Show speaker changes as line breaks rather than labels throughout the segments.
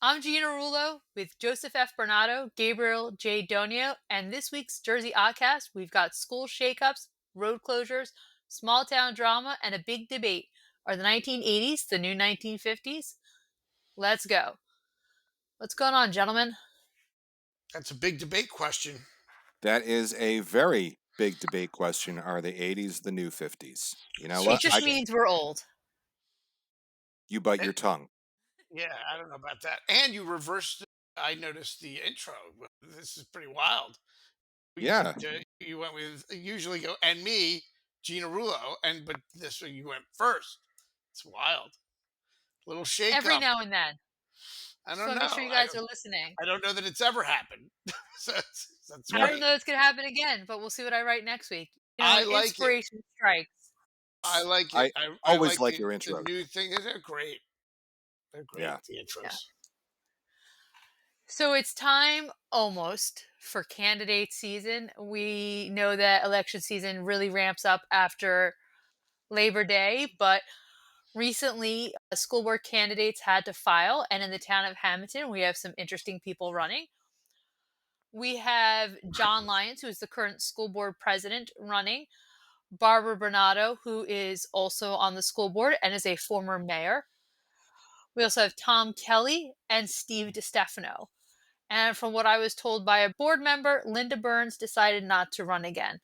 I'm Gina Rullo with Joseph F. Berenato, Gabriel J. Donio, and this week's Jersey Oddcast, we've got school shakeups, road closures, small town drama, and a big debate. Are the 1980s the new 1950s? Let's go. What's going on, gentlemen?
That's a big debate question.
That is a very big debate question. Are the 80s the new 50s? You know
So
It
what?
just means we're old.
You bite
and
your tongue.
yeah, I don't know about that. And you reversed. I noticed the intro. This is pretty wild.
Yeah,
You went with usually go and me, Gina Rullo, but this one you went first. It's wild. Little shake
Every
up.
now and then.
I
Just
don't
want to make sure
know.
you guys are listening.
I don't know that it's ever happened. so that's
I
yeah.
don't
great.
know it's going to happen again, but we'll see what I write next week.
I
When
like it.
inspiration strikes.
I like it.
I
I
always
like
like
the
your
the
intros.
new thing. They're great. They're great.
Yeah,
The
Yeah.
intros.
So it's time almost for candidate season. We know that election season really ramps up after Labor Day, but recently school board candidates had to file, and in the town of Hammonton, we have some interesting people running. We have John Lyons, who is the current school board president, running, Barbara Berenato, who is also on the school board and is a former mayor. We also have Tom Kelly and Steve DiStefano. And from what I was told by a board member, Linda Burns decided not to run again.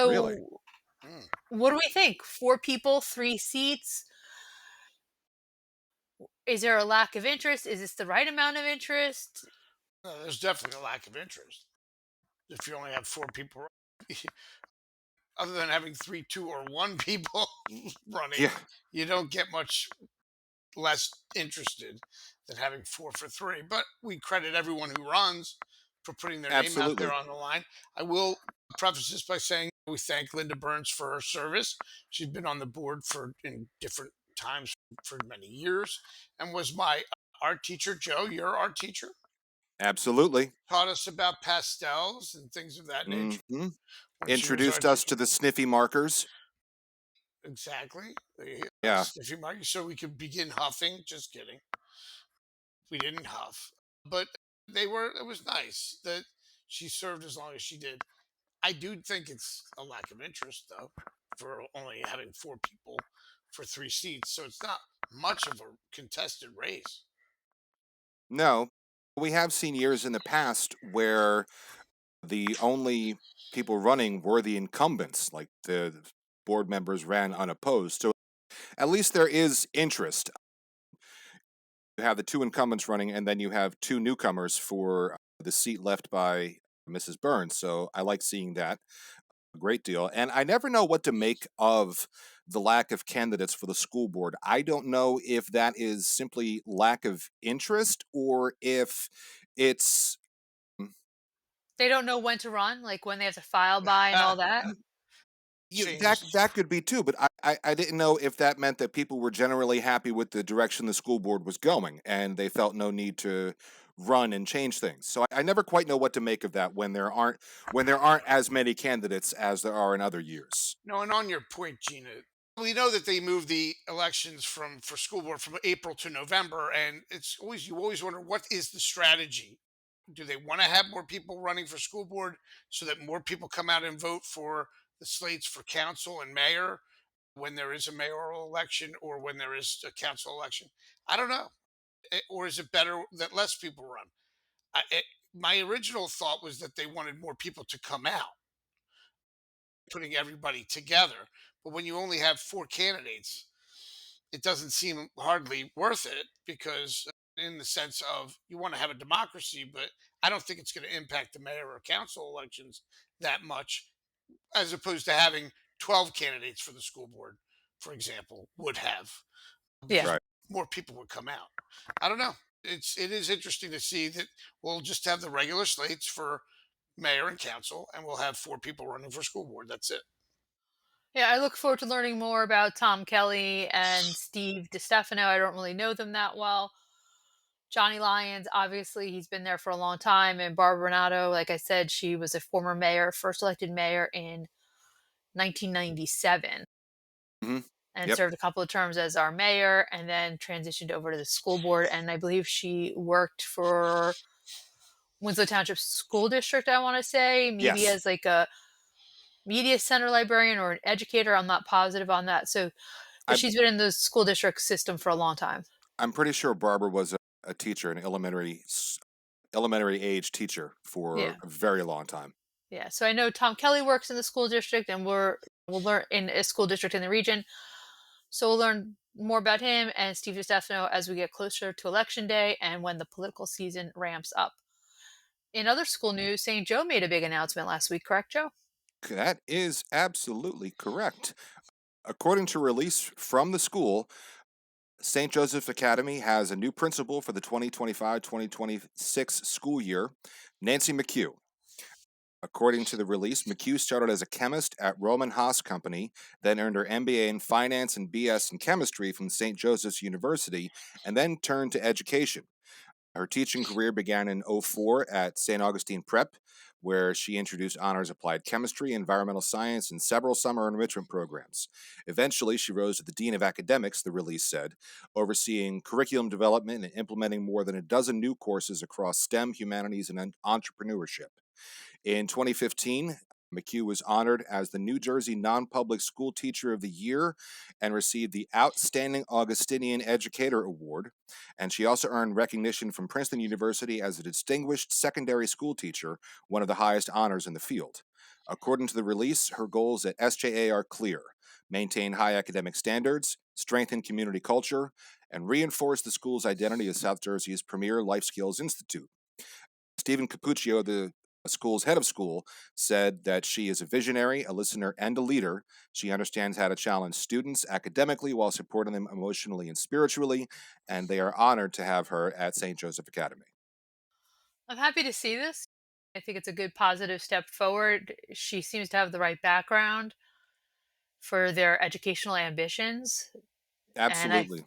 really.
So,
Mm.
what do we think? Four people, three seats. Is there a lack of interest? Is this the right amount of interest?
No, there's definitely a lack of interest if you only have four people. Other than having three, two, or one people running,
Yeah,
you don't get much less interested than having four for three. But we credit everyone who runs for putting their name out there
absolutely.
on the line. I will preface this by saying we thank Linda Burns for her service. She's been on the board for in different times for many years and was my art teacher. Joe, your art teacher,
Absolutely.
taught us about pastels and things of that nature
hmm
when she was our
Introduced us
teacher.
to the sniffy markers.
Exactly.
Yeah,
Sniffy Mark, so we could begin huffing. Just kidding. We didn't huff. But it was nice that she served as long as she did. I do think it's a lack of interest, though, for only having four people for three seats. So it's not much of a contested race.
no. We have seen years in the past where the only people running were the incumbents, like the board members ran unopposed. So at least there is interest. You have the two incumbents running, and then you have two newcomers for the seat left by Mrs. Burns. So I like seeing that a great deal. And I never know what to make of the lack of candidates for the school board. I don't know if that is simply lack of interest or if it's
They don't know when to run, like when they have to file by and all that.
that
Changed.
that could be too, but I didn't know if that meant that people were generally happy with the direction the school board was going, and they felt no need to run and change things. So I never quite know what to make of that when there aren't as many candidates as there are in other years.
No, and on your point, Gina, we know that they moved the elections from for school board from April to November, and it's always you always wonder what is the strategy. Do they want to have more people running for school board so that more people come out and vote for the slates for council and mayor when there is a mayoral election or when there is a council election? I don't know. Or is it better that less people run? My original thought was that they wanted more people to come out, putting everybody together. But when you only have four candidates, it doesn't seem hardly worth it because, in the sense of you want to have a democracy, but I don't think it's going to impact the mayor or council elections that much, as opposed to having 12 candidates for the school board, for example, would have,
Yeah.
because
Right.
more people would come out. I don't know. It is interesting to see that we'll just have the regular slates for mayor and council, and we'll have four people running for school board. That's it.
Yeah, I look forward to learning more about Tom Kelly and Steve DiStefano. I don't really know them that well. Johnny Lyons, obviously, he's been there for a long time. And Barbara Renato, like I said, she was a former mayor, first elected mayor in 1997.
hmm
and
Yep.
served a couple of terms as our mayor and then transitioned over to the school board. And I believe she worked for Winslow Township School District, I want to say, maybe
Yes.
as like a media center librarian or an educator. I'm not positive on that. So, but
I
she's been in the school district system for a long time.
I'm pretty sure Barbara was a teacher, an elementary age teacher for
Yeah.
a very long time.
Yeah. So I know Tom Kelly works in the school district and we'll learn in a school district in the region. So we'll learn more about him and Steve DiStefano as we get closer to election day and when the political season ramps up. In other school news, St. Joe made a big announcement last week, correct, Joe?
That is absolutely correct. According to release from the school, St. Joseph Academy has a new principal for the 2025-2026 school year, Nancy McHugh. According to the release, McHugh started as a chemist at Roman Haas Company, then earned her MBA in finance and BS in chemistry from St. Joseph's University, and then turned to education. Her teaching career began in '04 at St. Augustine Prep, where she introduced honors applied chemistry, environmental science, and several summer enrichment programs. Eventually, she rose to the Dean of Academics, the release said, overseeing curriculum development and implementing more than a dozen new courses across STEM, humanities, and entrepreneurship. In 2015, McHugh was honored as the New Jersey Non-Public School Teacher of the Year and received the Outstanding Augustinian Educator Award. And she also earned recognition from Princeton University as a Distinguished Secondary School Teacher, one of the highest honors in the field. According to the release, her goals at SJA are clear: maintain high academic standards, strengthen community culture, and reinforce the school's identity as South Jersey's premier life skills institute. Stephen Capuccio, the school's head of school, said that she is a visionary, a listener, and a leader. She understands how to challenge students academically while supporting them emotionally and spiritually, and they are honored to have her at St. Joseph Academy.
I'm happy to see this. I think it's a good positive step forward. She seems to have the right background for their educational ambitions. And
Absolutely.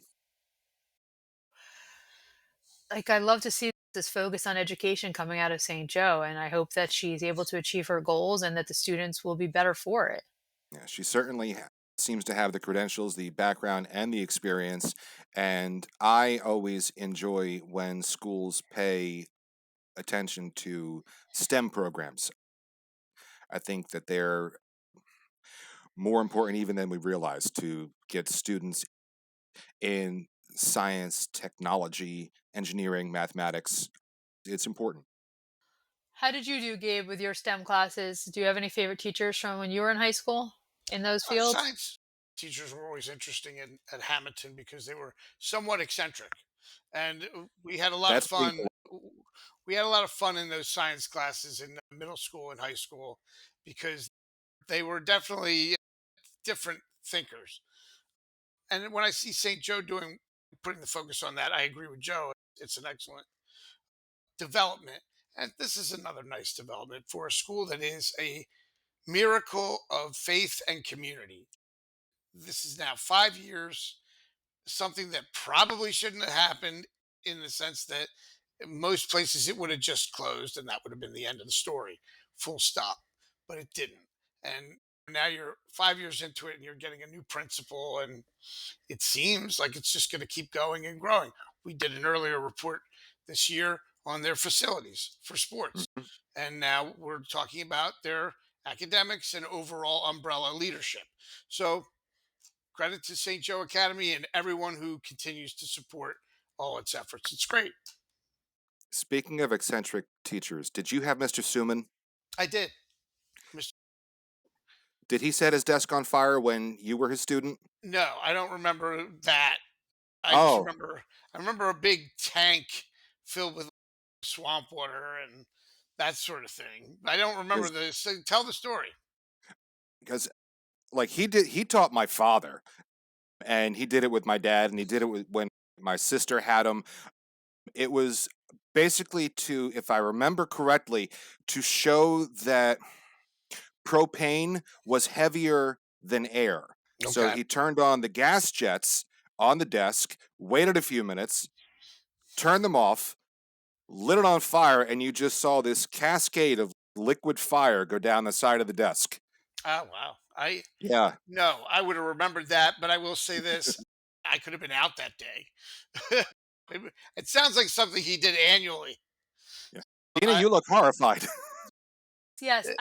I love to see this focus on education coming out of St. Joe, and I hope that she's able to achieve her goals and that the students will be better for it.
Yeah, she certainly seems to have the credentials, the background, and the experience. And I always enjoy when schools pay attention to STEM programs. I think that they're more important even than we realize to get students in science, technology, engineering, mathematics. It's important.
How did you do, Gabe, with your STEM classes? Do you have any favorite teachers from when you were in high school in those fields?
Science teachers were always interesting at Hammonton because they were somewhat eccentric, and we had a lot of
That's putting
fun. We had a lot of fun in those science classes in middle school and high school because they were definitely different thinkers. And when I see St. Joe doing putting the focus on that, I agree with Joe. It's an excellent development, and this is another nice development for a school that is a miracle of faith and community. This is now 5 years, something that probably shouldn't have happened in the sense that in most places it would have just closed and that would have been the end of the story, full stop. But it didn't. And now you're 5 years into it and you're getting a new principal, and it seems like it's just going to keep going and growing. We did an earlier report this year on their facilities for sports.
Mhm.
And now we're talking about their academics and overall umbrella leadership. So credit to St. Joe Academy and everyone who continues to support all its efforts. It's great.
Speaking of eccentric teachers, did you have Mr. Suman?
I did. Mr.
Did he set his desk on fire when you were his student?
No, I don't remember that. I just
Oh,
remember I remember a big tank filled with swamp water and that sort of thing. I don't remember this. Tell the story.
because like he taught my father, and he did it with my dad, and he did it when my sister had him. It was basically to, if I remember correctly, to show that propane was heavier than air. So
Okay.
he turned on the gas jets on the desk, waited a few minutes, turned them off, lit it on fire, and you just saw this cascade of liquid fire go down the side of the desk.
Oh wow. I
Yeah.
No, I would have remembered that, but I will say this: I could have been out that day. It sounds like something he did annually.
Yeah. Gina,
I,
you look horrified.
Yes,
it,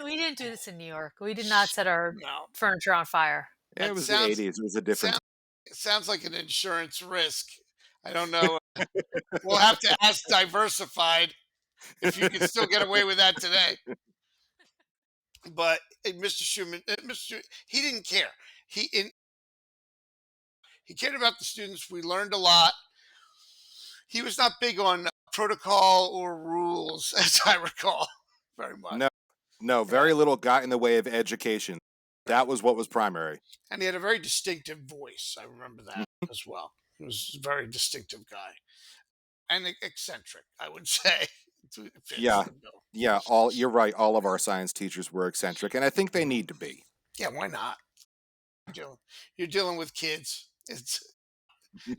we didn't do this in New York. We did not set our
no,
furniture on fire.
It
it
was the
sounds
80s. It was a
it
different
sounds it sounds like an insurance risk. I don't know. We'll have to ask Diversified if you can still get away with that today. But Mr. Schumann, he didn't care. He cared about the students. We learned a lot. He was not big on protocol or rules, as I recall, very much.
No, no,
Yeah,
very little got in the way of education.
right.
That was what was primary.
And he had a very distinctive voice. I remember that as well. He was a very distinctive guy and eccentric, I would say. It fits
Yeah.
the bill.
Yeah, all you're right. All of our science teachers were eccentric, and I think they need to be.
Yeah, why not? You're you're dealing with kids. It's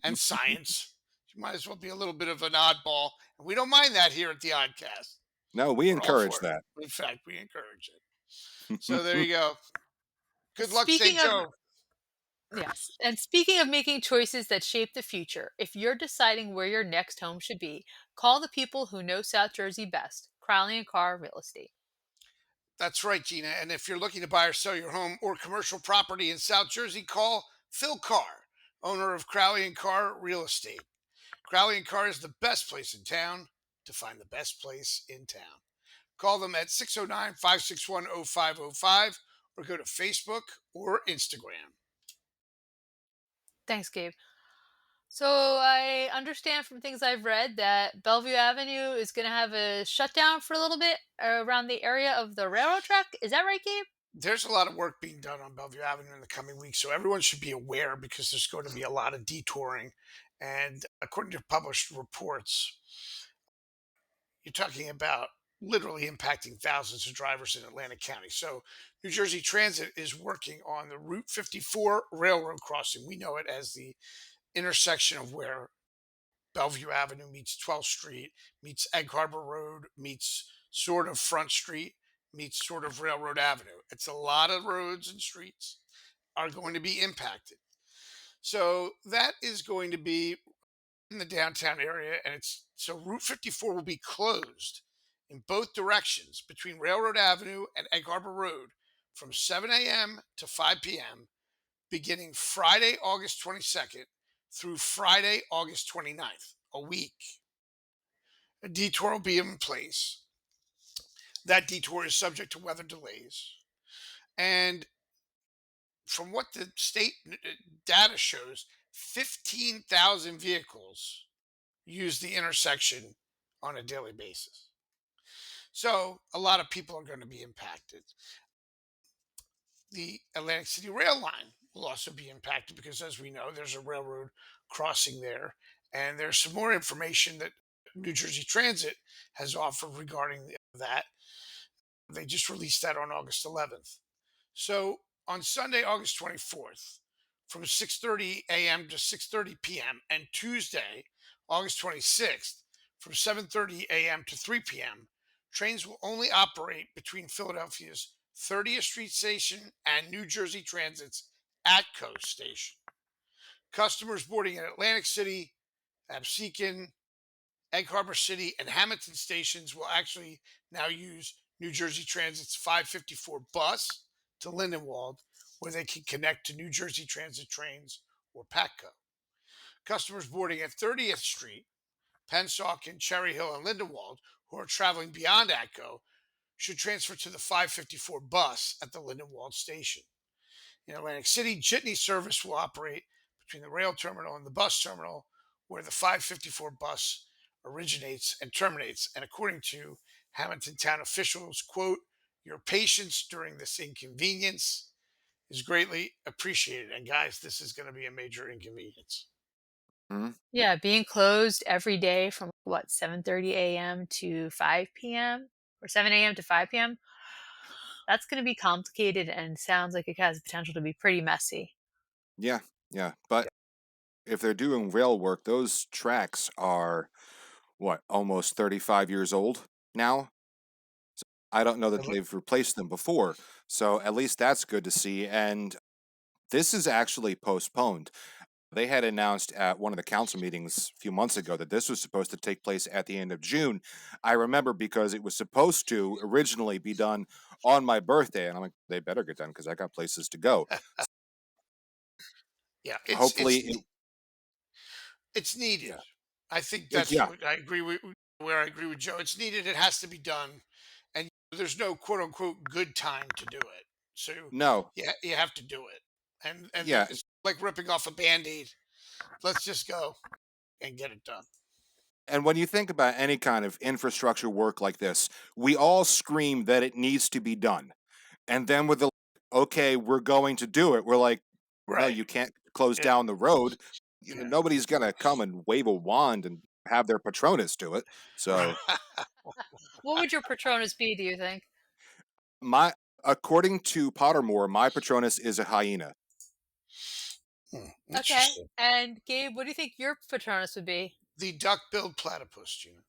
and science. You might as well be a little bit of an oddball. And we don't mind that here at the Oddcast.
No, we
We're all
encourage
for it.
that.
In fact, we encourage it. So there you go. Good luck,
Speaking
St.
of
Joe.
Yes, and speaking of making choices that shape the future, if you're deciding where your next home should be, call the people who know South Jersey best. Crowley and Carr Real Estate.
That's right, Gina. And if you're looking to buy or sell your home or commercial property in South Jersey, call Phil Carr, owner of Crowley and Carr Real Estate. Crowley and Carr is the best place in town to find the best place in town. Call them at 609 561 0505 or go to Facebook or Instagram.
Thanks, Gabe. So I understand from things I've read that Bellevue Avenue is going to have a shutdown for a little bit around the area of the railroad track. Is that right, Gabe?
There's a lot of work being done on Bellevue Avenue in the coming weeks, so everyone should be aware because there's going to be a lot of detouring. And according to published reports, you're talking about literally impacting thousands of drivers in Atlantic County. So, New Jersey Transit is working on the Route 54 railroad crossing. We know it as the intersection of where Bellevue Avenue meets 12th Street, meets Egg Harbor Road, meets sort of Front Street, meets sort of Railroad Avenue. It's a lot of roads and streets are going to be impacted. So that is going to be in the downtown area, and it's so Route 54 will be closed in both directions between Railroad Avenue and Egg Harbor Road from 7 a.m. to 5 p.m. beginning Friday, August 22nd through Friday, August 29th, a week. A detour will be in place. That detour is subject to weather delays. And from what the state data shows, 15,000 vehicles use the intersection on a daily basis. So a lot of people are going to be impacted. The Atlantic City rail line will also be impacted because, as we know, there's a railroad crossing there. And there's some more information that New Jersey Transit has offered regarding that. They just released that on August 11th. So on Sunday, August 24th, from 6:30 a.m. to 6:30 p.m. and Tuesday, August 26th, from 7:30 a.m. to 3 p.m., trains will only operate between Philadelphia's 30th Street Station and New Jersey Transit's Atco Station. Customers boarding at Atlantic City, Absecon, Egg Harbor City, and Hammonton stations will actually now use New Jersey Transit's 554 bus to Lindenwold, where they can connect to New Jersey Transit trains or PATCO. Customers boarding at 30th Street, Pennsauken, Cherry Hill, and Lindenwold who are traveling beyond ATCO should transfer to the 554 bus at the Lindenwold station. In Atlantic City, Jitney service will operate between the rail terminal and the bus terminal, where the 554 bus originates and terminates. And according to Hammonton town officials, quote, your patience during this inconvenience is greatly appreciated. And guys, this is going to be a major inconvenience.
Mhm.
Yeah, being closed every day from what, 7:30 a.m. to 5 p.m. or 7 a.m. to 5 p.m. That's going to be complicated and sounds like it has potential to be pretty messy.
Yeah, yeah. But if they're doing rail work, those tracks are what, almost 35 years old now? I don't know that they've replaced them before. So at least that's good to see. And this is actually postponed. They had announced at one of the council meetings a few months ago that this was supposed to take place at the end of June. I remember because it was supposed to originally be done on my birthday, and I'm like, they better get done because I got places to go.
Yeah,
Hopefully,
it's needed.
yeah,
I think that's
yeah,
what I agree with. Where I agree with Joe, it's needed. It has to be done, and there's no quote unquote good time to do it. So
no,
yeah, you have to do it, and
yeah.
it's like ripping off a band-aid. Let's just go and get it done.
And when you think about any kind of infrastructure work like this, we all scream that it needs to be done. And then with the, okay, we're going to do it, we're like, well,
Right.
you can't close
Yeah.
down the road.
Yeah.
Nobody's going to come and wave a wand and have their Patronus do it. So,
Right.
What would your Patronus be, do you think?
my, according to Pottermore, my Patronus is a hyena.
Okay.
Interesting.
And Gabe, what do you think your Patronus would be?
The duck-billed platypus, Gina.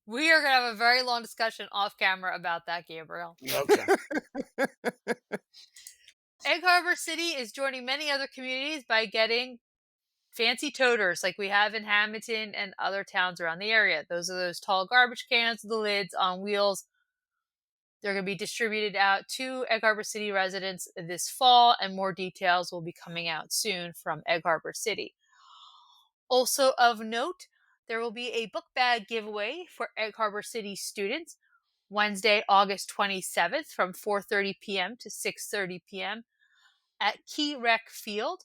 We are going to have a very long discussion off camera about that, Gabriel.
Okay.
Egg Harbor City is joining many other communities by getting fancy toters like we have in Hammonton and other towns around the area. Those are those tall garbage cans with the lids on wheels. They're going to be distributed out to Egg Harbor City residents this fall, and more details will be coming out soon from Egg Harbor City. Also of note, there will be a book bag giveaway for Egg Harbor City students Wednesday, August 27th from 4:30 p.m. to 6:30 p.m. at Key Rec Field.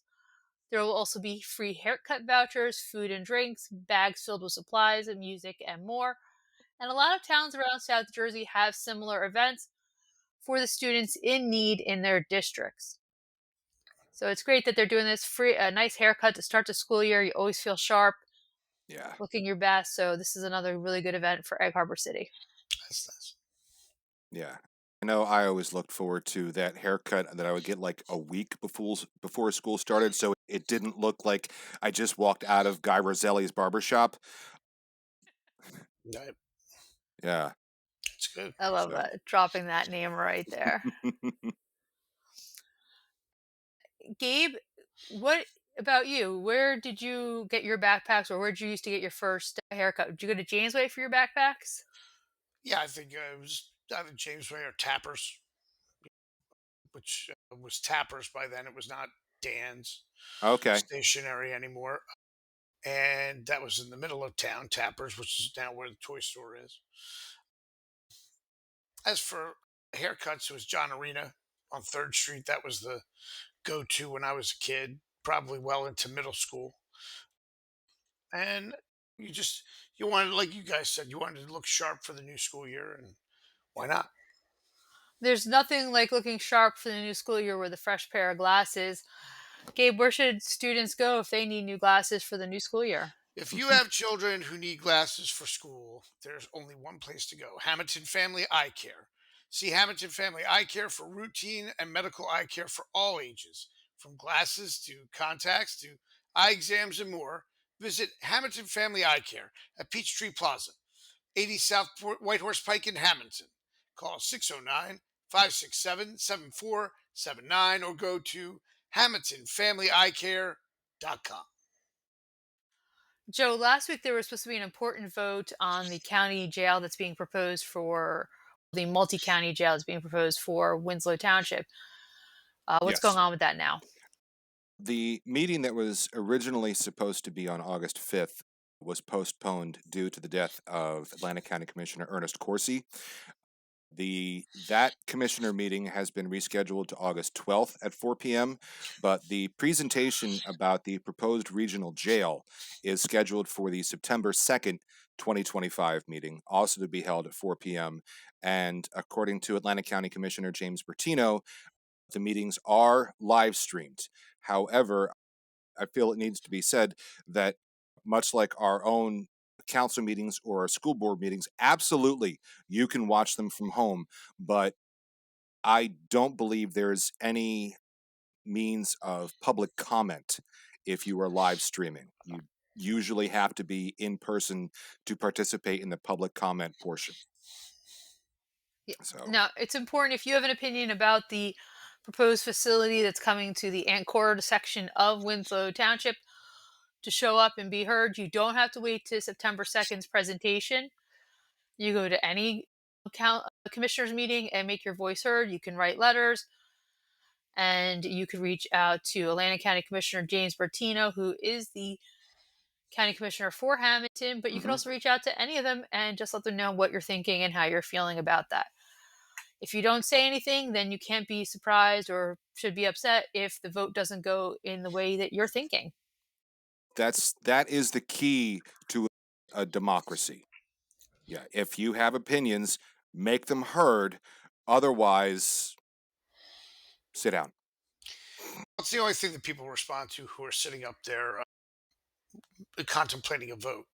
There will also be free haircut vouchers, food and drinks, bags filled with supplies and music, and more. And a lot of towns around South Jersey have similar events for the students in need in their districts. So it's great that they're doing this free, a nice haircut to start the school year. You always feel sharp,
Yeah.
looking your best. So this is another really good event for Egg Harbor City.
That's nice.
Yeah. I know I always looked forward to that haircut that I would get like a week before school started, so it didn't look like I just walked out of Guy Roselli's barbershop.
Right.
Yeah.
It's good.
I love
So
that. Dropping that name right there. Gabe, what about you? Where did you get your backpacks, or where did you used to get your first haircut? Did you go to James Way for your backpacks?
Yeah, I think it was either James Ray or Tappers, which was Tappers by then. It was not Dan's
okay.
stationery anymore. And that was in the middle of town, Tappers, which is now where the toy store is. As for haircuts, it was John Arena on 3rd Street. That was the go to when I was a kid, probably well into middle school. And you wanted, like you guys said, you wanted to look sharp for the new school year, and why not?
There's nothing like looking sharp for the new school year with a fresh pair of glasses. Gabe, where should students go if they need new glasses for the new school year?
If you have children who need glasses for school, there's only one place to go: Hammonton Family Eye Care. See Hammonton Family Eye Care for routine and medical eye care for all ages, from glasses to contacts to eye exams and more. Visit Hammonton Family Eye Care at Peachtree Plaza, 80 South Whitehorse Pike in Hammonton. Call 609 567 7479 or go to HammontonFamilyEyeCare.com.
Joe, last week there was supposed to be an important vote on the county jail that's being proposed for the multi county jail that's being proposed for Winslow Township. What's going
Yes.
on with that now?
The meeting that was originally supposed to be on August 5th was postponed due to the death of Atlantic County Commissioner Ernest Coursey. That commissioner meeting has been rescheduled to August 12th at 4 p.m., but the presentation about the proposed regional jail is scheduled for the September 2nd, 2025 meeting, also to be held at 4 p.m. And according to Atlantic County Commissioner James Bertino, the meetings are live streamed. However, I feel it needs to be said that much like our own council meetings or our school board meetings, absolutely you can watch them from home, but I don't believe there's any means of public comment if you are live streaming. usually have to be in person to participate in the public comment portion.
Yeah.
So,
Now, it's important if you have an opinion about the proposed facility that's coming to the Ancord section of Winslow Township to show up and be heard. You don't have to wait to September 2nd's presentation. You go to any commissioners meeting and make your voice heard. You can write letters, and you could reach out to Atlantic County Commissioner James Bertino, who is the county commissioner for Hammonton, but you could
mhm.
also reach out to any of them and just let them know what you're thinking and how you're feeling about that. If you don't say anything, then you can't be surprised or should be upset if the vote doesn't go in the way that you're thinking.
That is the key to a democracy. Yeah, if you have opinions, make them heard. Otherwise, sit down.
That's the only thing that people respond to who are sitting up there contemplating a vote.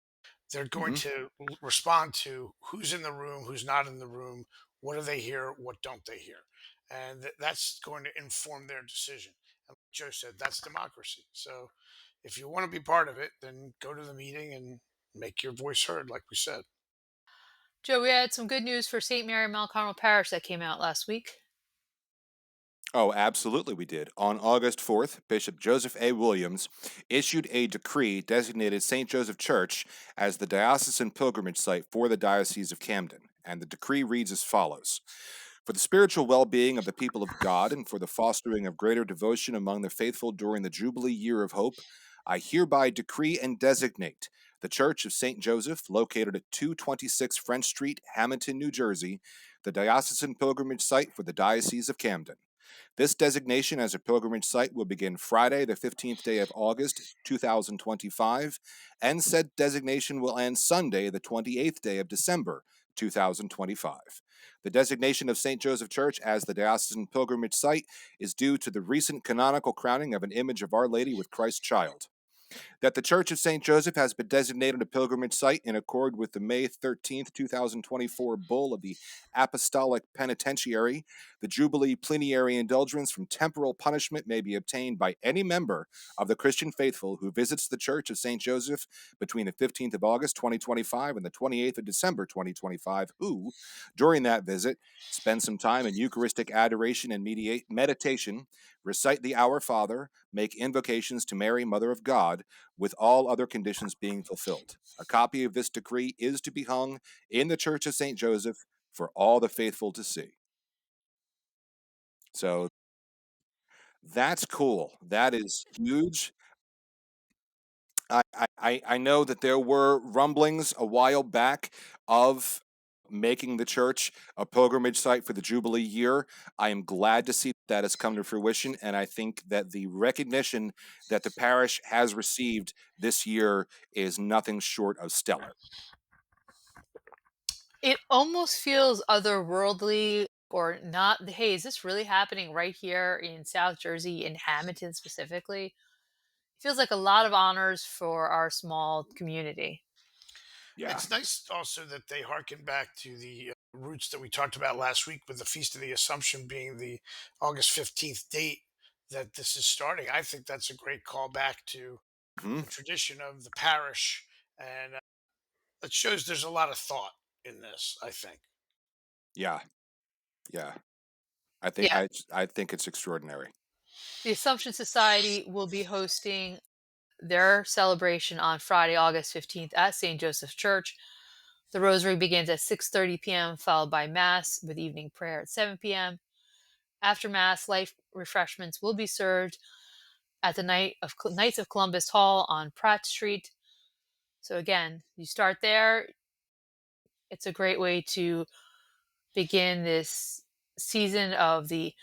They're going
Hmm.
to respond to who's in the room, who's not in the room, what do they hear, what don't they hear, and that's going to inform their decision. And like Joe said, that's democracy. So, if you want to be part of it, then go to the meeting and make your voice heard, like we said.
Joe, we had some good news for St. Mary Mount Carmel Parish that came out last week.
Oh, absolutely, we did. On August 4th, Bishop Joseph A. Williams issued a decree designated St. Joseph Church as the diocesan pilgrimage site for the Diocese of Camden. And the decree reads as follows: For the spiritual well being of the people of God and for the fostering of greater devotion among the faithful during the Jubilee Year of Hope, I hereby decree and designate the Church of St. Joseph, located at 226 French Street, Hammonton, New Jersey, the diocesan pilgrimage site for the Diocese of Camden. This designation as a pilgrimage site will begin Friday, the 15th day of August, 2025, and said designation will end Sunday, the 28th day of December, 2025. The designation of St. Joseph Church as the diocesan pilgrimage site is due to the recent canonical crowning of an image of Our Lady with Christ Child. That the Church of St. Joseph has been designated a pilgrimage site in accord with the May 13th, 2024 bull of the Apostolic Penitentiary. The Jubilee plenary indulgence from temporal punishment may be obtained by any member of the Christian faithful who visits the Church of St. Joseph between the 15th of August 2025 and the 28th of December 2025, who, during that visit, spend some time in Eucharistic adoration and meditation, recite the Our Father, make invocations to Mary, Mother of God, with all other conditions being fulfilled. A copy of this decree is to be hung in the Church of St. Joseph for all the faithful to see. So that's cool. That is huge. I know that there were rumblings a while back of making the church a pilgrimage site for the Jubilee year. I am glad to see that has come to fruition, and I think that the recognition that the parish has received this year is nothing short of stellar.
It almost feels otherworldly or not. Hey, is this really happening right here in South Jersey, in Hamilton specifically? It feels like a lot of honors for our small community.
Yeah.
It's nice also that they harken back to the roots that we talked about last week, with the Feast of the Assumption being the August 15th date that this is starting. I think that's a great callback to
Hmm.
the tradition of the parish, and it shows there's a lot of thought in this, I think.
Yeah. Yeah. I think
Yeah.
I I think it's extraordinary.
The Assumption Society will be hosting their celebration on Friday, August 15th at St. Joseph's Church. The rosary begins at 6:30 p.m., followed by Mass with evening prayer at 7 p.m. After Mass, light refreshments will be served at the Knights of Columbus Hall on Pratt Street. So again, you start there. It's a great way to begin this season of the,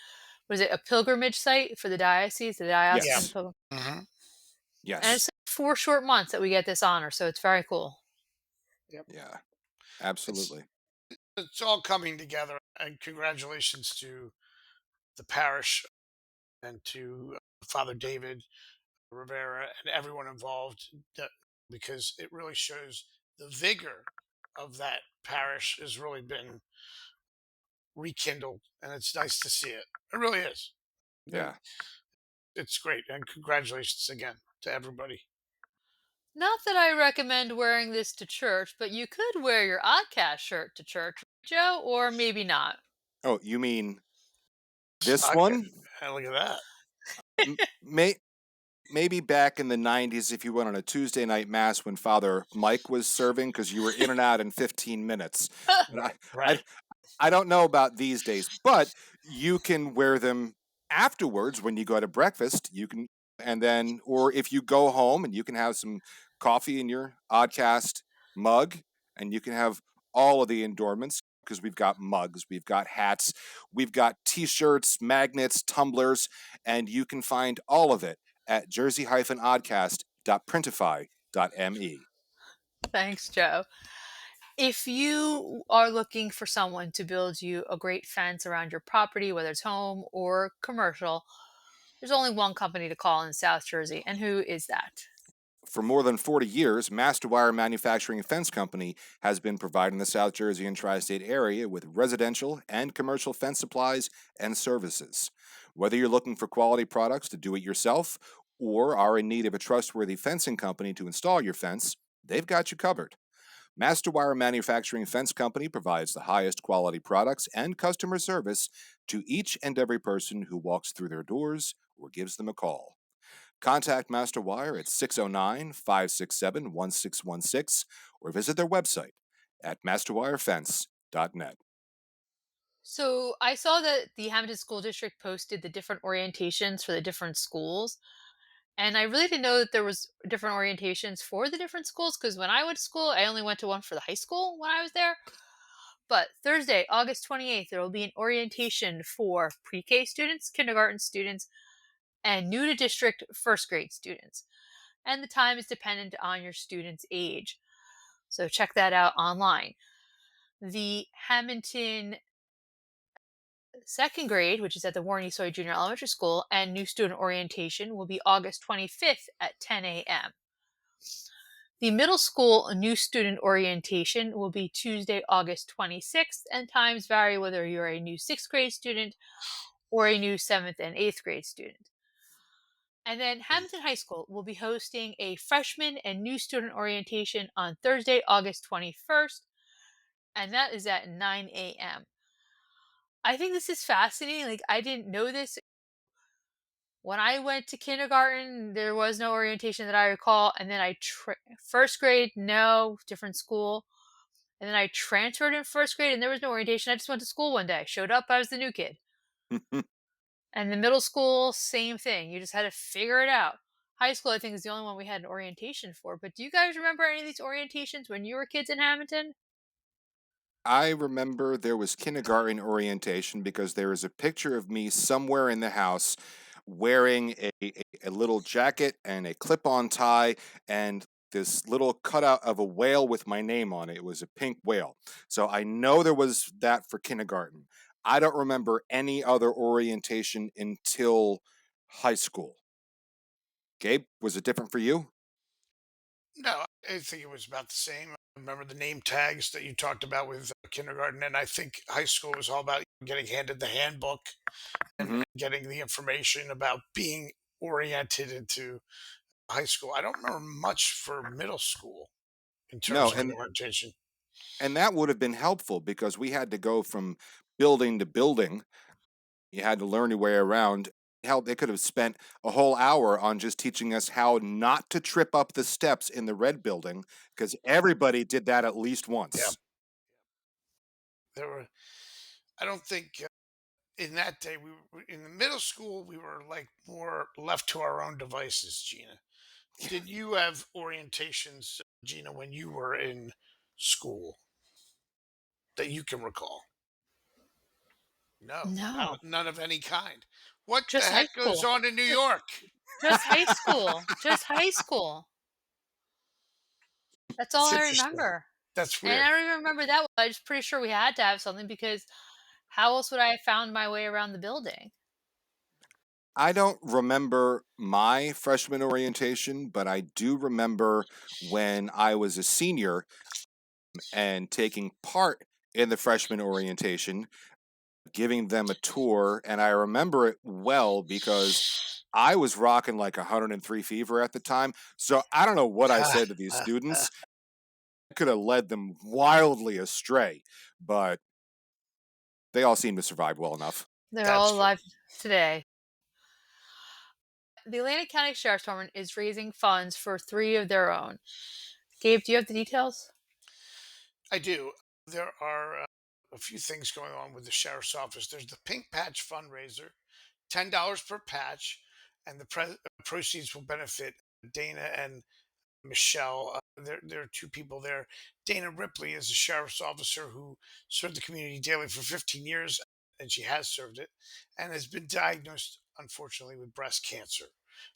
what is it, a pilgrimage site for the diocese, the
Yeah.
diocesan
Yes.
pilgrim.
Hmm.
And
Yes.
it's 4 short months that we get this honor, so it's very cool.
Yep.
Yeah.
It's
Absolutely.
it's all coming together, and congratulations to the parish and to Father David Rivera and everyone involved, because it really shows the vigor of that parish has really been rekindled, and it's nice to see it. It really is.
Yeah.
It's great, and congratulations again to everybody.
Not that I recommend wearing this to church, but you could wear your Oddcast shirt to church, Joe, or maybe not.
Oh, you mean this
Okay.
one?
Look at that.
May maybe back in the 90s if you went on a Tuesday night mass when Father Mike was serving because you were in and out in 15 minutes. But
Right.
I
Right.
I don't know about these days, but you can wear them afterwards when you go to breakfast. You can, and then, or if you go home and you can have some coffee in your Oddcast mug, and you can have all of the endorments because we've got mugs, we've got hats, we've got T-shirts, magnets, tumblers, and you can find all of it at jersey-oddcast.printify.me.
Thanks, Joe. If you are looking for someone to build you a great fence around your property, whether it's home or commercial, there's only one company to call in South Jersey, and who is that?
For more than 40 years, Masterwire Manufacturing and Fence Company has been providing the South Jersey and tri state area with residential and commercial fence supplies and services. Whether you're looking for quality products to do it yourself or are in need of a trustworthy fencing company to install your fence, they've got you covered. Masterwire Manufacturing Fence Company provides the highest quality products and customer service to each and every person who walks through their doors or gives them a call. Contact Masterwire at 609-567-1616 or visit their website at masterwirefence.net.
So I saw that the Hammonton School District posted the different orientations for the different schools. And I really didn't know that there was different orientations for the different schools because when I went to school, I only went to one for the high school when I was there. But Thursday, August 28th, there will be an orientation for pre-K students, kindergarten students, and new to district first grade students. And the time is dependent on your student's age. So check that out online. The Hammonton second grade, which is at the Warren East Junior Elementary School, and new student orientation will be August 25th at 10 a.m. The middle school new student orientation will be Tuesday, August 26th, and times vary whether you're a new sixth grade student or a new seventh and eighth grade student. And then Hamilton High School will be hosting a freshman and new student orientation on Thursday, August 21st, and that is at 9 a.m. I think this is fascinating. Like, I didn't know this. When I went to kindergarten, there was no orientation that I recall. And then first grade, no, different school. And then I transferred in first grade and there was no orientation. I just went to school one day, showed up, I was the new kid. And the middle school, same thing. You just had to figure it out. High school, I think, is the only one we had an orientation for. But do you guys remember any of these orientations when you were kids in Hamilton?
I remember there was kindergarten orientation because there is a picture of me somewhere in the house wearing a little jacket and a clip on tie and this little cutout of a whale with my name on it. It was a pink whale. So I know there was that for kindergarten. I don't remember any other orientation until high school. Gabe, was it different for you?
No, I think it was about the same. I remember the name tags that you talked about with kindergarten, and I think high school was all about getting handed the handbook and
Hmm.
getting the information about being oriented into high school. I don't remember much for middle school in
No,
terms of the orientation.
and that would have been helpful because we had to go from building to building. You had to learn your way around. Hell, they could have spent a whole hour on just teaching us how not to trip up the steps in the red building because everybody did that at least
Yeah,
once.
there were. I don't think in that day in the middle school we were like more left to our own devices. Gina, did you have orientations, Gina, when you were in school that you can recall? No,
No,
none of any kind. What the
just high
heck goes
school.
on in New
Just,
York?
just high school. Just high school. That's
It's
all I
interesting.
remember.
That's
And
weird.
I don't even remember that one. I'm just pretty sure we had to have something because how else would I have found my way around the building?
I don't remember my freshman orientation, but I do remember when I was a senior and taking part in the freshman orientation, giving them a tour. And I remember it well because I was rocking like 103 fever at the time. So I don't know what I said to these students. I could have led them wildly astray, but they all seem to survive well enough.
They're
That's
all
funny.
alive today. The Atlantic County Sheriff's Department is raising funds for three of their own. Gabe, do you have the details?
I do. There are a few things going on with the sheriff's office. There's the Pink Patch fundraiser, $10 per patch, and the proceeds will benefit Dana and Michelle. There are two people there. Dana Ripley is a sheriff's officer who served the community daily for 15 years, and she has served it, and has been diagnosed, unfortunately, with breast cancer.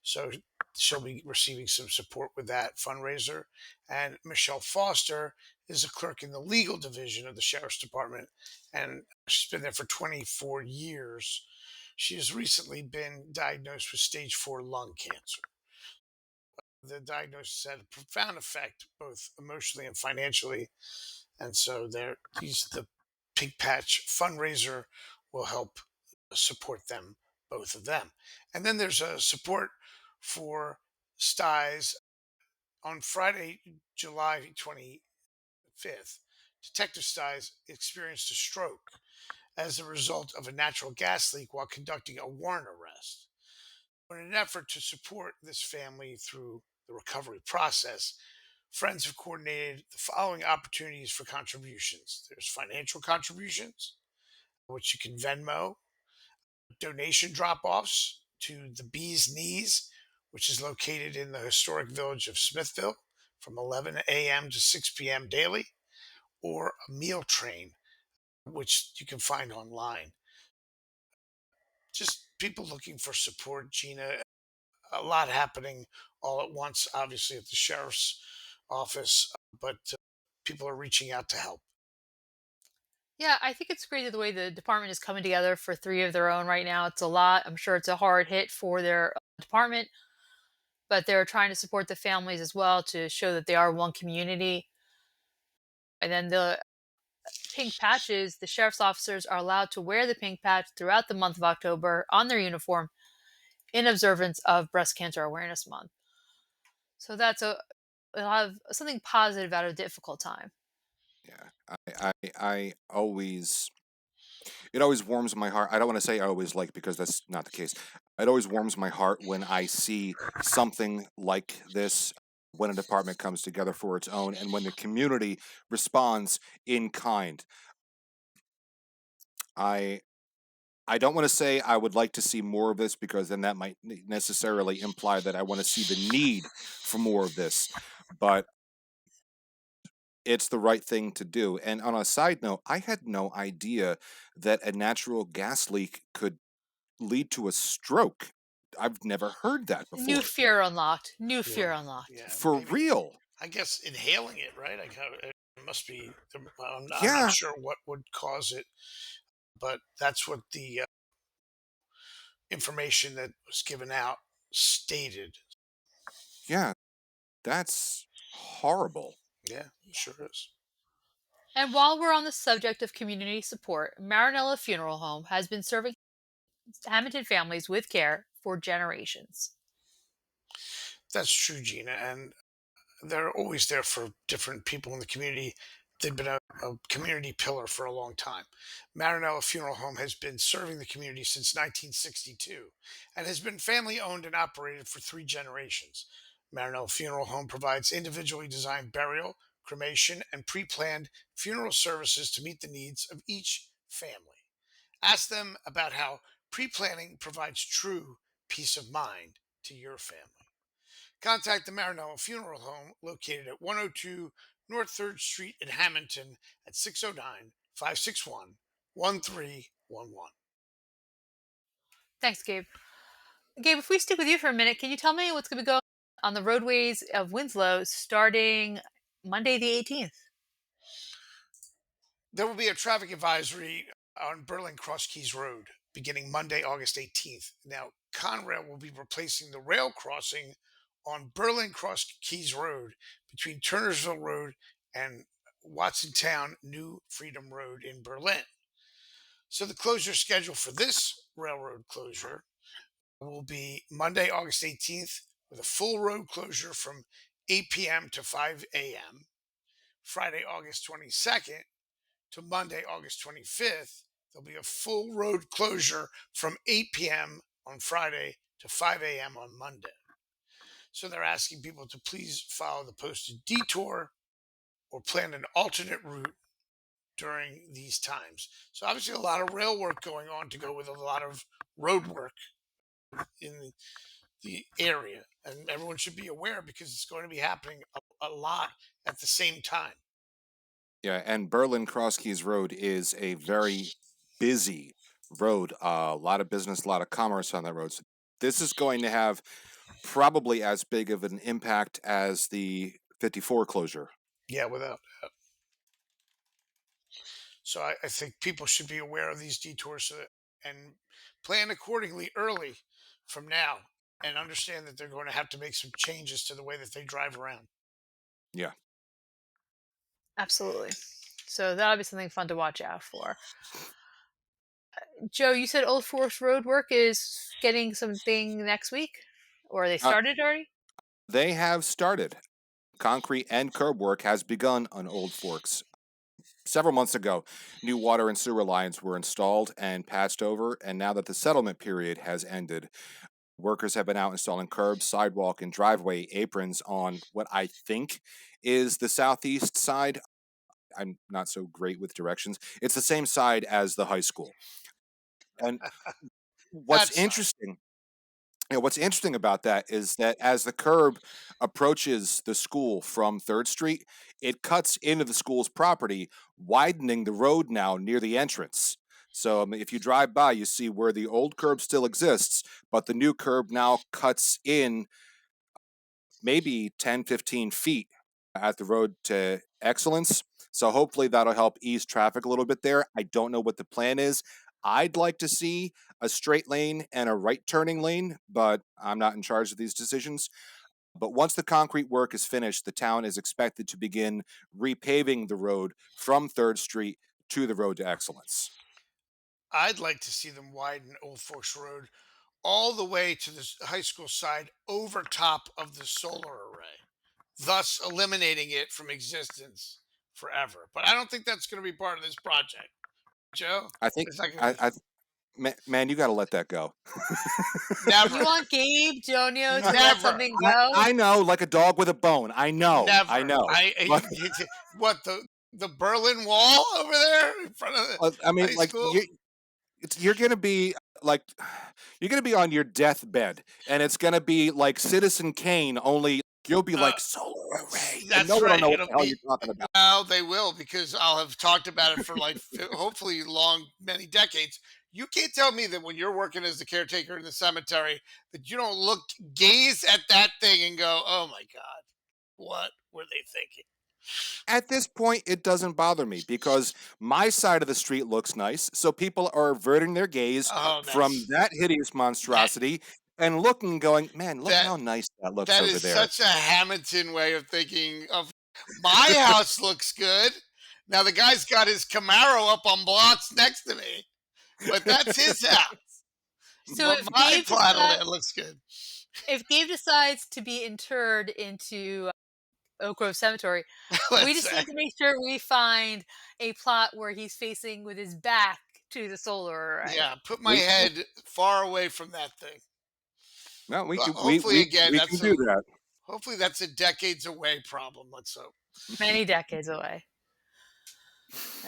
So she'll be receiving some support with that fundraiser. And Michelle Foster is a clerk in the legal division of the sheriff's department, and she's been there for 24 years. She has recently been diagnosed with stage 4 lung cancer. The diagnosis had a profound effect, both emotionally and financially. And so the Pink Patch fundraiser will help support them, both of them. And then there's a support for Styes on Friday, July 25th. Detective Styes experienced a stroke as a result of a natural gas leak while conducting a warrant arrest. In an effort to support this family through the recovery process, friends have coordinated the following opportunities for contributions. There's financial contributions, which you can Venmo, donation drop offs to the Bee's Knees, which is located in the historic village of Smithville from 11 a.m. to 6 p.m. daily, or a meal train, which you can find online. Just people looking for support, Gina. A lot happening all at once, obviously, at the sheriff's office, but people are reaching out to help.
Yeah, I think it's great that the way the department is coming together for three of their own right now. It's a lot. I'm sure it's a hard hit for their department, but they're trying to support the families as well to show that they are one community. And then the pink patches, the sheriff's officers are allowed to wear the pink patch throughout the month of October on their uniform in observance of Breast Cancer Awareness Month. So it'll have something positive out of a difficult time.
Yeah, I always it always warms my heart. I don't want to say I always like because that's not the case. It always warms my heart when I see something like this, when a department comes together for its own and when the community responds in kind. I I don't want to say I would like to see more of this because then that might necessarily imply that I want to see the need for more of this. But it's the right thing to do. And on a side note, I had no idea that a natural gas leak could lead to a stroke. I've never heard that
New
before.
fear unlocked. New
Yeah,
fear unlocked.
yeah,
For
maybe.
real.
I guess inhaling it, right? It must be. I'm not
Yeah,
sure what would cause it, but that's what the information that was given out stated.
yeah, that's horrible.
Yeah, sure is.
And while we're on the subject of community support, Marinella Funeral Home has been serving Hammonton families with care for generations.
That's true, Gina, and they're always there for different people in the community. They've been a community pillar for a long time. Marinella Funeral Home has been serving the community since 1962 and has been family owned and operated for three generations. Marinella Funeral Home provides individually designed burial, cremation, and pre planned funeral services to meet the needs of each family. Ask them about how pre planning provides true peace of mind to your family. Contact the Marinello Funeral Home located at 102 North 3rd Street in Hammonton at 609 561 1311.
Thanks, Gabe. Gabe, if we stick with you for a minute, can you tell me what's going to be going on the roadways of Winslow starting Monday the 18th?
There will be a traffic advisory on Berlin Cross Keys Road beginning Monday, August 18th. Now, Conrail will be replacing the rail crossing on Berlin Cross Keys Road between Turnersville Road and Watsontown New Freedom Road in Berlin. So the closure schedule for this railroad closure will be Monday, August 18th, with a full road closure from 8 p.m. to 5 a.m. Friday, August 22nd to Monday, August 25th, there'll be a full road closure from 8 p.m. on Friday to 5 a.m. on Monday. So they're asking people to please follow the posted detour or plan an alternate route during these times. So obviously a lot of rail work going on to go with a lot of road work in the area, and everyone should be aware because it's going to be happening a lot at the same time.
Yeah, and Berlin Cross Keys Road is a very busy road. A lot of business, a lot of commerce on that road. So this is going to have probably as big of an impact as the 54 closure.
Yeah, without doubt. So I think people should be aware of these detours and plan accordingly early from now, and understand that they're going to have to make some changes to the way that they drive around.
Yeah.
Absolutely. So that'll be something fun to watch out for. Joe, you said Old Forest Road work is getting something next week, or they
Uh,
started already?
they have started. Concrete and curb work has begun on Old Forks. Several months ago, new water and sewer lines were installed and passed over, and now that the settlement period has ended, workers have been out installing curbs, sidewalk, and driveway aprons on what I think is the southeast side. I'm not so great with directions. It's the same side as the high school. And what's
That side.
interesting, what's interesting about that is that as the curb approaches the school from 3rd Street, it cuts into the school's property, widening the road now near the entrance. So if you drive by, you see where the old curb still exists, but the new curb now cuts in maybe 10, 15 feet at the road to Excellence. So hopefully that'll help ease traffic a little bit there. I don't know what the plan is. I'd like to see a straight lane and a right turning lane, but I'm not in charge of these decisions. But once the concrete work is finished, the town is expected to begin repaving the road from 3rd Street to the road to Excellence.
I'd like to see them widen Old Forks Road all the way to the high school side over top of the solar array, thus eliminating it from existence forever. But I don't think that's going to be part of this project. Joe,
I think
is that going to be?
I man, you got to let that go.
You
Never,
want Gabe Donio to let
never,
something go?
I know, like a dog with a bone. I
never.
know. But
What the Berlin Wall over there in front of the
I mean,
high
like
school?
you're gonna be like you're gonna be on your deathbed, and it's gonna be like Citizen Kane. Only you'll be
Uh,
like solar array, and no
that's
one will
right.
know what
It'll
the hell
be.
you're talking about.
Well, they will because I'll have talked about it for like hopefully long many decades. You can't tell me that when you're working as the caretaker in the cemetery that you don't gaze at that thing and go, "Oh my God, what were they thinking?"
At this point, it doesn't bother me because my side of the street looks nice, so people are averting their gaze
Oh,
from that hideous
that
monstrosity and looking, going, "Man, look
that
how nice that looks
that
over
is
there."
such a Hammonton way of thinking of my house looks good. Now the guy's got his Camaro up on blocks next to me, but that's his house.
So
But my plot of land looks good.
If Gabe decides to be interred into Oak Grove Cemetery, we
Let's
just
say,
need to make sure we find a plot where he's facing with his back to the solar array.
yeah, put my
we
head far away from that thing.
no, we
Well,
can
hopefully, again,
we can do that.
that's a decades away problem. Let's hope.
Many decades away.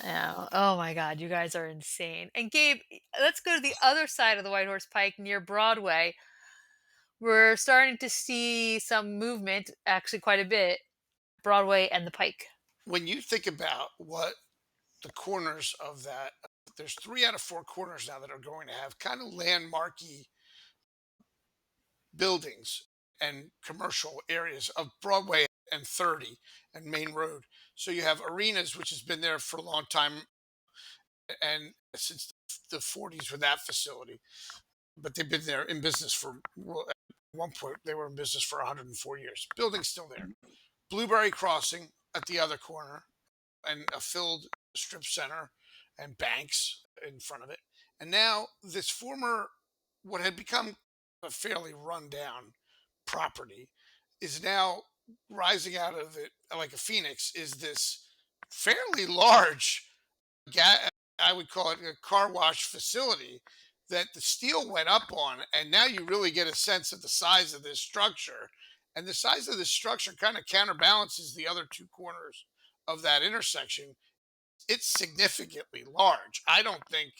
Yeah. Oh my God, you guys are insane. And Gabe, let's go to the other side of the White Horse Pike near Broadway. We're starting to see some movement, actually quite a bit, Broadway and the Pike.
When you think about what the corners of that, there's 3 out of 4 corners now that are going to have kind of landmarky buildings and commercial areas of Broadway and 30 and Main Road. So you have arenas, which has been there for a long time and since the 40s with that facility, but they've been there in business for, well, at one point they were in business for 104 years. Building's still there. Blueberry Crossing at the other corner, and a filled strip center and banks in front of it. And now this former, what had become a fairly rundown property, is now rising out of it like a phoenix. Is this fairly large I would call it a car wash facility that the steel went up on, and now you really get a sense of the size of this structure. And the size of this structure kind of counterbalances the other two corners of that intersection. It's significantly large. I don't think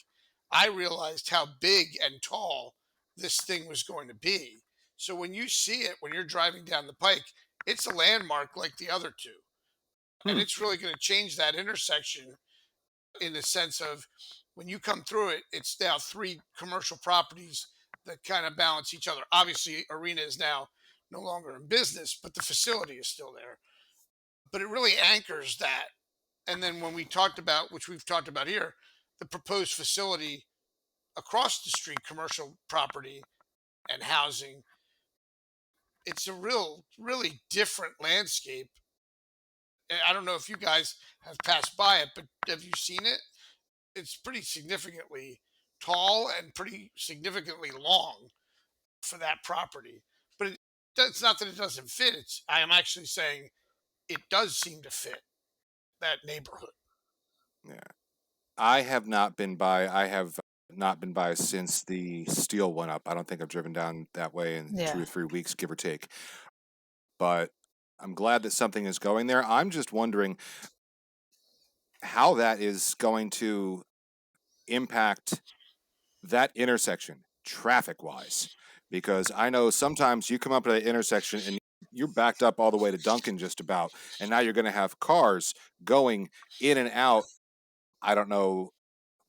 I realized how big and tall this thing was going to be. So when you see it, when you're driving down the pike, it's a landmark like the other two. And
Hmm.
it's really going to change that intersection in the sense of when you come through it, it's now three commercial properties that kind of balance each other. Obviously, Arena is now no longer in business, but the facility is still there. But it really anchors that. And then when we talked about, which we've talked about here, the proposed facility across the street, commercial property and housing, it's a really different landscape. I don't know if you guys have passed by it, but have you seen it? It's pretty significantly tall and pretty significantly long for that property. But it's not that it doesn't fit. It's I am actually saying it does seem to fit that neighborhood.
Yeah. I have not been by. I have not been by since the steel went up. I don't think I've driven down that way in two
Yeah.
or 3 weeks, give or take. But I'm glad that something is going there. I'm just wondering how that is going to impact that intersection traffic wise. Because I know sometimes you come up to that intersection and you're backed up all the way to Duncan just about, and now you're going to have cars going in and out. I don't know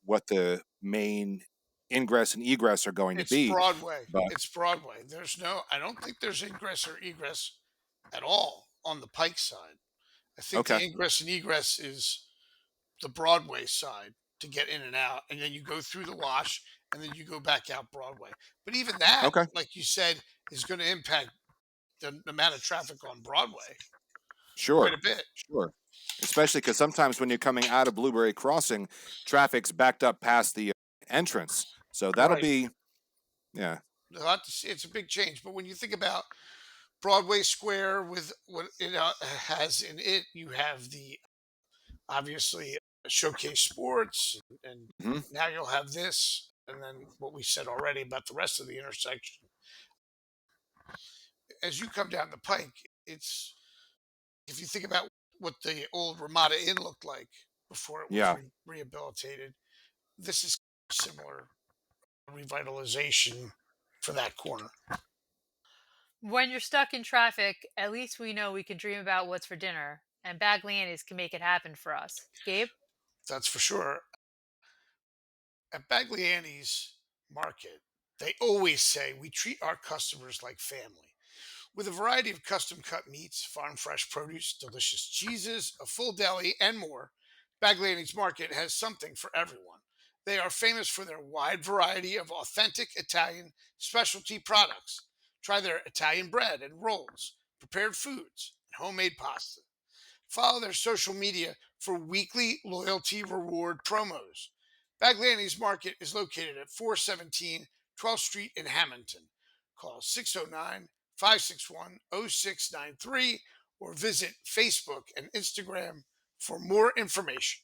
what the main ingress and egress are going to
It's
be,
Broadway.
but
It's Broadway. I don't think there's ingress or egress at all on the Pike side. I think
okay,
the ingress and egress is the Broadway side to get in and out, and then you go through the wash, and then you go back out Broadway. But even that,
okay,
like you said, is going to impact the amount of traffic on Broadway quite
sure,
a bit.
sure. Especially because sometimes when you're coming out of Blueberry Crossing, traffic's backed up past the entrance. So that'll
Right.
be, yeah,
It's a big change. But when you think about Broadway Square with what it has in it, you have the obviously showcase sports, and
mhm,
now you'll have this, and then what we said already about the rest of the intersection. As you come down the pike, it's if you think about what the old Ramada Inn looked like before it was
yeah.
rehabilitated, this is similar revitalization for that corner.
When you're stuck in traffic, at least we know we can dream about what's for dinner, and Bagliani's can make it happen for us. Gabe?
That's for sure. At Bagliani's Market, they always say we treat our customers like family. With a variety of custom cut meats, farm fresh produce, delicious cheeses, a full deli, and more, Bagliani's Market has something for everyone. They are famous for their wide variety of authentic Italian specialty products. Try their Italian bread and rolls, prepared foods, and homemade pasta. Follow their social media for weekly loyalty reward promos. Bagliani's Market is located at 417 12th Street in Hammonton. Call 609 561 0693 or visit Facebook and Instagram for more information.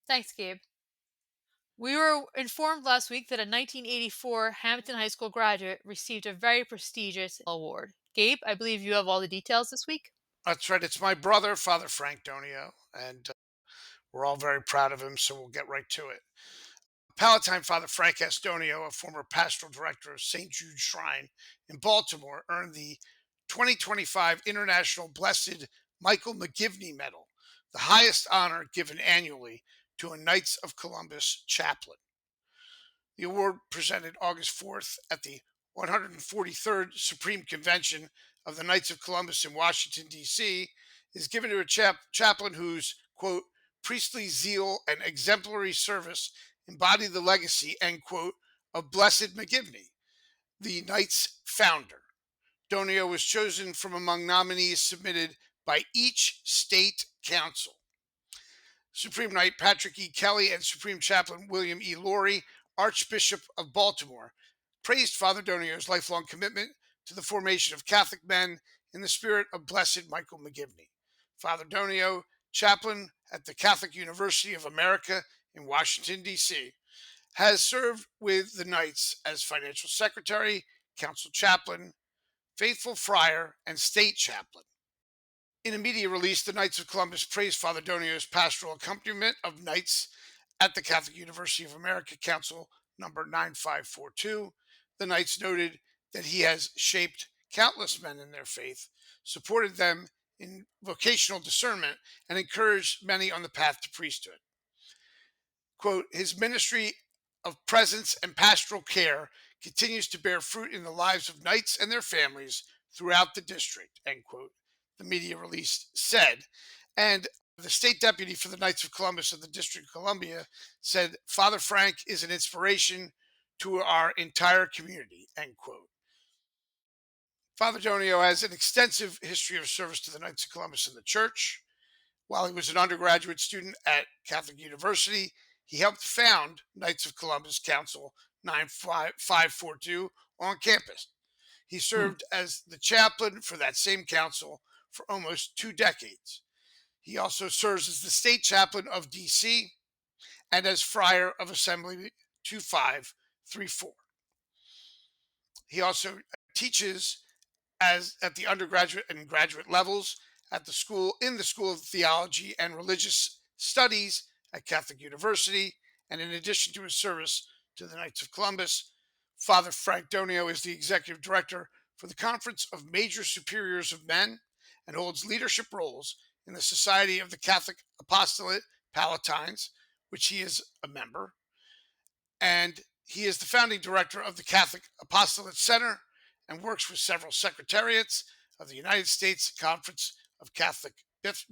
Thanks, Gabe. We were informed last week that a 1984 Hamilton High School graduate received a very prestigious award. Gabe, I believe you have all the details this week.
That's right. It's my brother, Father Frank Donio, and we're all very proud of him, so we'll get right to it. Palatine Father Frank Donio, a former pastoral director of St. Jude Shrine in Baltimore, earned the 2025 International Blessed Michael McGivney Medal, the highest honor given annually to a Knights of Columbus chaplain. The award, presented August 4th at the 143rd Supreme Convention of the Knights of Columbus in Washington, D.C., is given to a chaplain whose, quote, priestly zeal and exemplary service embody the legacy, end quote, of Blessed McGivney, the Knights founder. Donio was chosen from among nominees submitted by each state council. Supreme Knight Patrick E. Kelly and Supreme Chaplain William E. Laurie, Archbishop of Baltimore, praised Father Donio's lifelong commitment to the formation of Catholic men in the spirit of Blessed Michael McGivney. Father Donio, chaplain at the Catholic University of America in Washington, D.C., has served with the Knights as financial secretary, council chaplain, faithful friar, and state chaplain. In a media release, the Knights of Columbus praised Father Donio's pastoral accompaniment of Knights at the Catholic University of America Council number 9542. The Knights noted that he has shaped countless men in their faith, supported them in vocational discernment, and encouraged many on the path to priesthood. Quote, his ministry of presence and pastoral care continues to bear fruit in the lives of Knights and their families throughout the district, end quote, the media release said. And the state deputy for the Knights of Columbus of the District of Columbia said, Father Frank is an inspiration to our entire community, end quote. Father Donio has an extensive history of service to the Knights of Columbus and the church. While he was an undergraduate student at Catholic University, he helped found Knights of Columbus Council 9542 on campus. He
Hmm.
served as the chaplain for that same council for almost 2 decades. He also serves as the state chaplain of DC and as friar of Assembly 2534. He also teaches as at the undergraduate and graduate levels at the School of Theology and Religious Studies at Catholic University. And in addition to his service to the Knights of Columbus, Father Frank Donio is the executive director for the Conference of Major Superiors of Men and holds leadership roles in the Society of the Catholic Apostolate Palatines, which he is a member. And he is the founding director of the Catholic Apostolate Center and works with several secretariats of the United States Conference of Catholic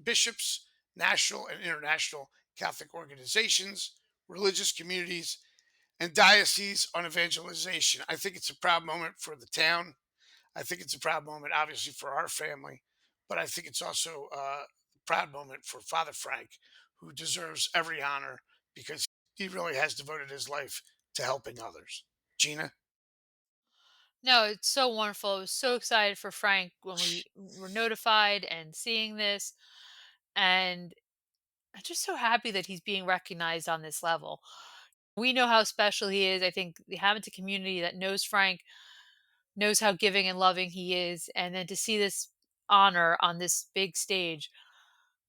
Bishops, national and international Catholic organizations, religious communities, and dioceses on evangelization. I think it's a proud moment for the town. I think it's a proud moment, obviously, for our family, but I think it's also a proud moment for Father Frank, who deserves every honor because he really has devoted his life to helping others. Gina?
No, it's so wonderful. I was so excited for Frank when we were notified and seeing this. And I'm just so happy that he's being recognized on this level. We know how special he is. I think the Hammonton community that knows Frank knows how giving and loving he is. And then to see this honor on this big stage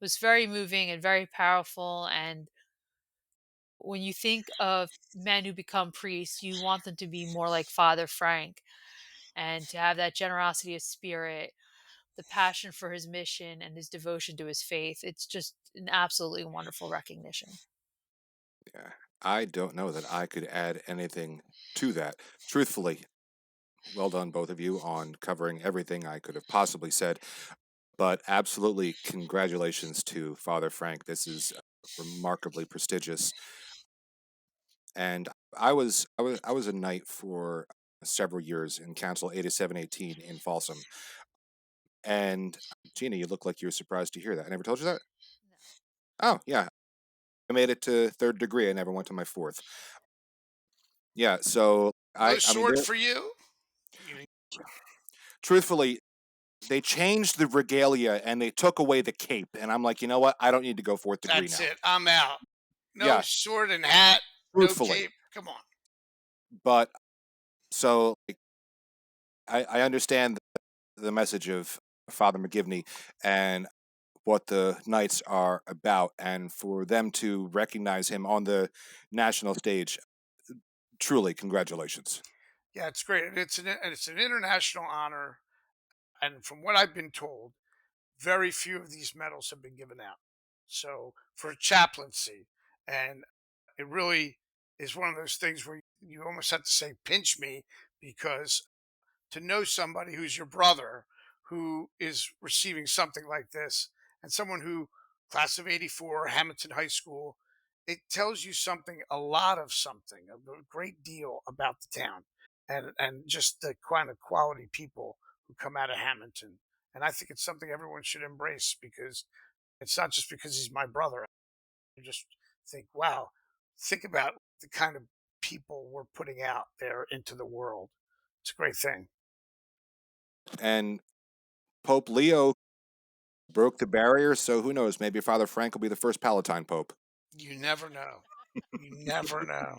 was very moving and very powerful. And when you think of men who become priests, you want them to be more like Father Frank and to have that generosity of spirit, the passion for his mission, and his devotion to his faith. It's just an absolutely wonderful recognition.
Yeah. I don't know that I could add anything to that. Truthfully, well done, both of you, on covering everything I could have possibly said. But absolutely, congratulations to Father Frank. This is remarkably prestigious. And I was a knight for several years in Council 8718 in Folsom. And Gina, you look like you were surprised to hear that. I never told you that.
No.
Oh yeah, I made it to third degree. I never went to my fourth. Yeah, so
No
I mean,
sword for you? You-
truthfully, they changed the regalia and they took away the cape, and I'm like, you know what? I don't need to go fourth degree
That's
now.
it. I'm out. No
Yeah,
sword and hat, no
truthfully,
cape. Come on.
but so like, I understand the message of Father McGivney and what the Knights are about, and for them to recognize him on the national stage, truly, congratulations.
Yeah, it's great. And it's an international honor. And from what I've been told, very few of these medals have been given out. So for chaplaincy, and it really is one of those things where you almost have to say pinch me, because to know somebody who's your brother who is receiving something like this, and someone who class of 84 Hammonton High School, it tells you something, a lot of something, a great deal about the town, and just the kind of quality people who come out of Hammonton. And I think it's something everyone should embrace, because it's not just because he's my brother. You just think, wow, think about the kind of people we're putting out there into the world. It's a great thing.
And Pope Leo broke the barrier, so who knows? Maybe Father Frank will be the first Palatine Pope.
You never know. You never know.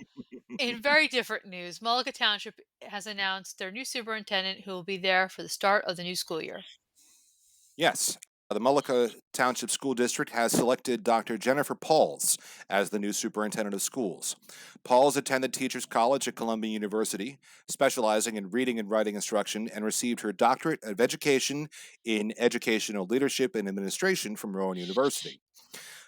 In very different news, Mullica Township has announced their new superintendent who will be there for the start of the new school year.
Yes. The Mullica Township School District has selected Dr. Jennifer Pauls as the new superintendent of schools. Pauls attended Teachers College at Columbia University, specializing in reading and writing instruction, and received her doctorate of education in educational leadership and administration from Rowan University.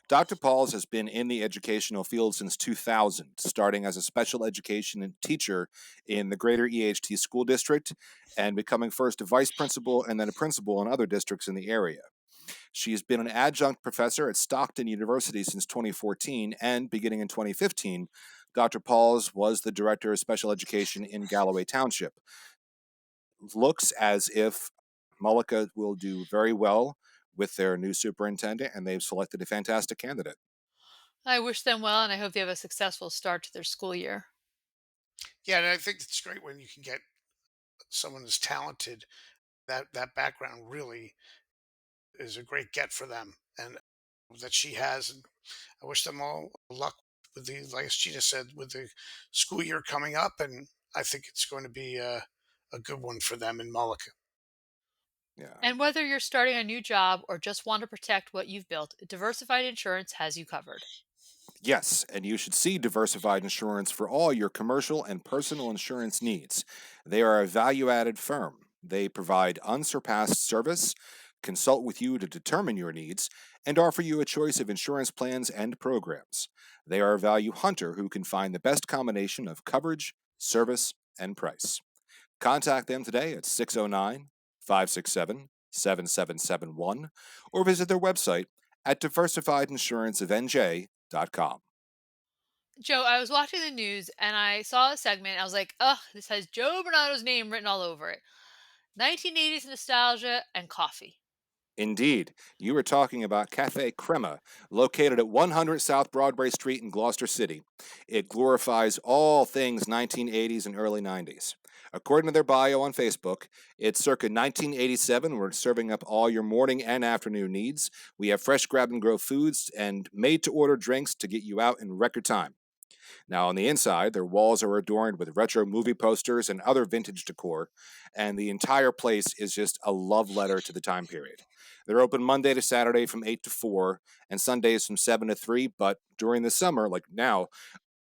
Dr. Pauls has been in the educational field since 2000, starting as a special education teacher in the greater EHT school district and becoming first a vice principal and then a principal in other districts in the area. She has been an adjunct professor at Stockton University since 2014, and beginning in 2015, Dr. Pauls was the director of special education in Galloway Township. Looks as if Mullica will do very well with their new superintendent, and they've selected a fantastic candidate.
I wish them well, and I hope they have a successful start to their school year.
Yeah, and I think it's great when you can get someone as talented. That background really is a great get for them, and that she has. And I wish them all luck with the, like as Gina said, with the school year coming up. And I think it's going to be a good one for them in Mullica.
Yeah.
And whether you're starting a new job or just want to protect what you've built, Diversified Insurance has you covered.
Yes, and you should see Diversified Insurance for all your commercial and personal insurance needs. They are a value added firm. They provide unsurpassed service, consult with you to determine your needs, and offer you a choice of insurance plans and programs. They are a value hunter who can find the best combination of coverage, service, and price. Contact them today at 609 567 7771 or visit their website at diversifiedinsuranceofnj.com.
Joe, I was watching the news and I saw a segment. I was like, ugh, this has Joe Bernato's name written all over it. 1980s nostalgia and coffee.
Indeed, you were talking about Café Crema, located at 100 South Broadway Street in Gloucester City. It glorifies all things 1980s and early 90s. According to their bio on Facebook, it's circa 1987. We're serving up all your morning and afternoon needs. We have fresh grab and go foods and made to order drinks to get you out in record time. Now, on the inside, their walls are adorned with retro movie posters and other vintage decor, and the entire place is just a love letter to the time period. They're open Monday to Saturday from 8 to 4, and Sundays from 7 to 3, but during the summer, like now,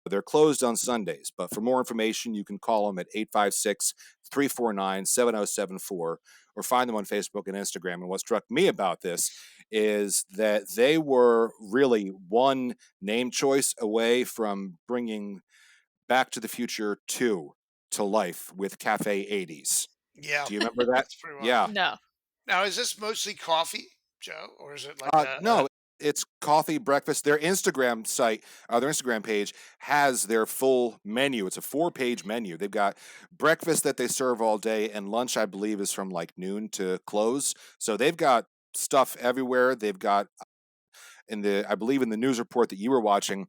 they're closed on Sundays. But for more information, you can call them at 856 349 7074 or find them on Facebook and Instagram. And what struck me about this is that they were really one name choice away from bringing Back to the Future 2 to life with Cafe 80s.
Yeah,
Do you remember that?
that's pretty well.
Yeah.
No.
Now, is this mostly coffee, Joe, or is it like
No, it's coffee, breakfast. Their Instagram site, their Instagram page has their full menu. It's a 4-page menu. They've got breakfast that they serve all day, and lunch, I believe, is from like noon to close. So they've got stuff everywhere. They've got I believe in the news report that you were watching,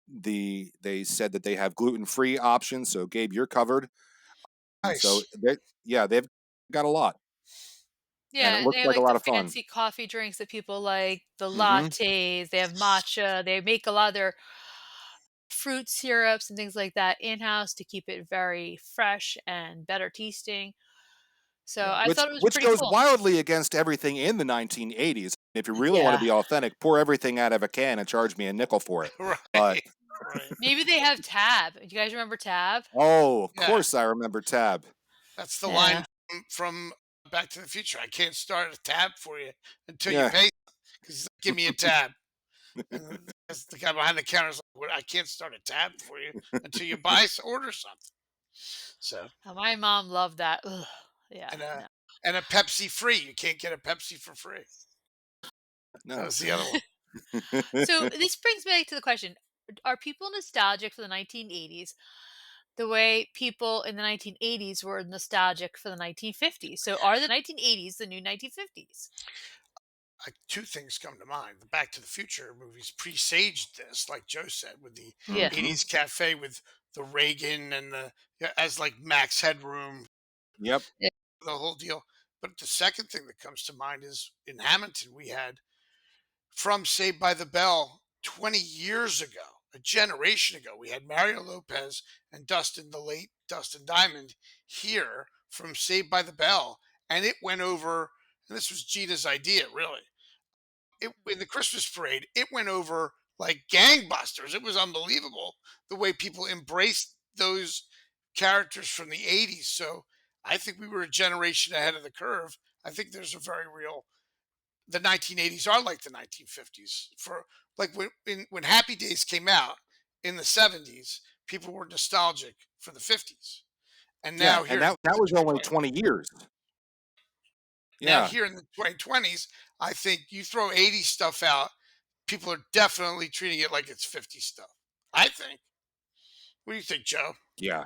they said that they have gluten-free options. So Gabe, you're covered. So
nice?
they've got a lot, and it
Yeah, and
looks
they have
like a
like
lot
the
of fun.
fancy coffee drinks that people like, the
Hmm.
lattes, they have matcha, they make a lot of their fruit syrups and things like that in-house to keep it very fresh and better tasting. So
Yeah.
I
which
thought it was
which
pretty
goes
cool.
wildly against everything in the 1980s. If you really want to
Yeah.
be authentic, pour everything out of a can and charge me a nickel for it. But
Right. Right.
Maybe they have Tab. Do you guys remember Tab?
oh, of
Yeah.
course I remember Tab.
That's the line
Yeah.
from Back to the Future. I can't start a tab for you until you
Yeah,
pay. Because give me a tab. And that's the guy behind the counter is like, well, I can't start a tab for you until you order something. So
My mom loved that. Ugh. Yeah,
and a
no.
and a Pepsi free. You can't get a Pepsi for free. That
no.
was the other one.
So this brings me to the question: are people nostalgic for the 1980s the way people in the 1980s were nostalgic for the 1950s? So are the 1980s the new 1950s?
Two things come to mind. The Back to the Future movies presaged this, like Joe said, with the
Yeah.
Hmm.
80s cafe with the Reagan and the, yeah, as like Max Headroom,
Yep.
the whole deal. But the second thing that comes to mind is in Hammonton we had from Saved by the Bell 20 years ago, a generation ago. We had Mario Lopez and Dustin, the late Dustin Diamond, here from Saved by the Bell, and it went over. And this was Gina's idea, really. In the Christmas parade, it went over like gangbusters. It was unbelievable the way people embraced those characters from the '80s. So I think we were a generation ahead of the curve. I think there's a very real, the 1980s are like the 1950s. For like when Happy Days came out in the '70s, people were nostalgic for the '50s, and
Yeah,
now
and
here in
that
the
was only
20,
20 years.
now
Yeah.
here in the 2020s, I think you throw '80s stuff out, people are definitely treating it like it's '50s stuff. I think. What do you think, Joe?
Yeah.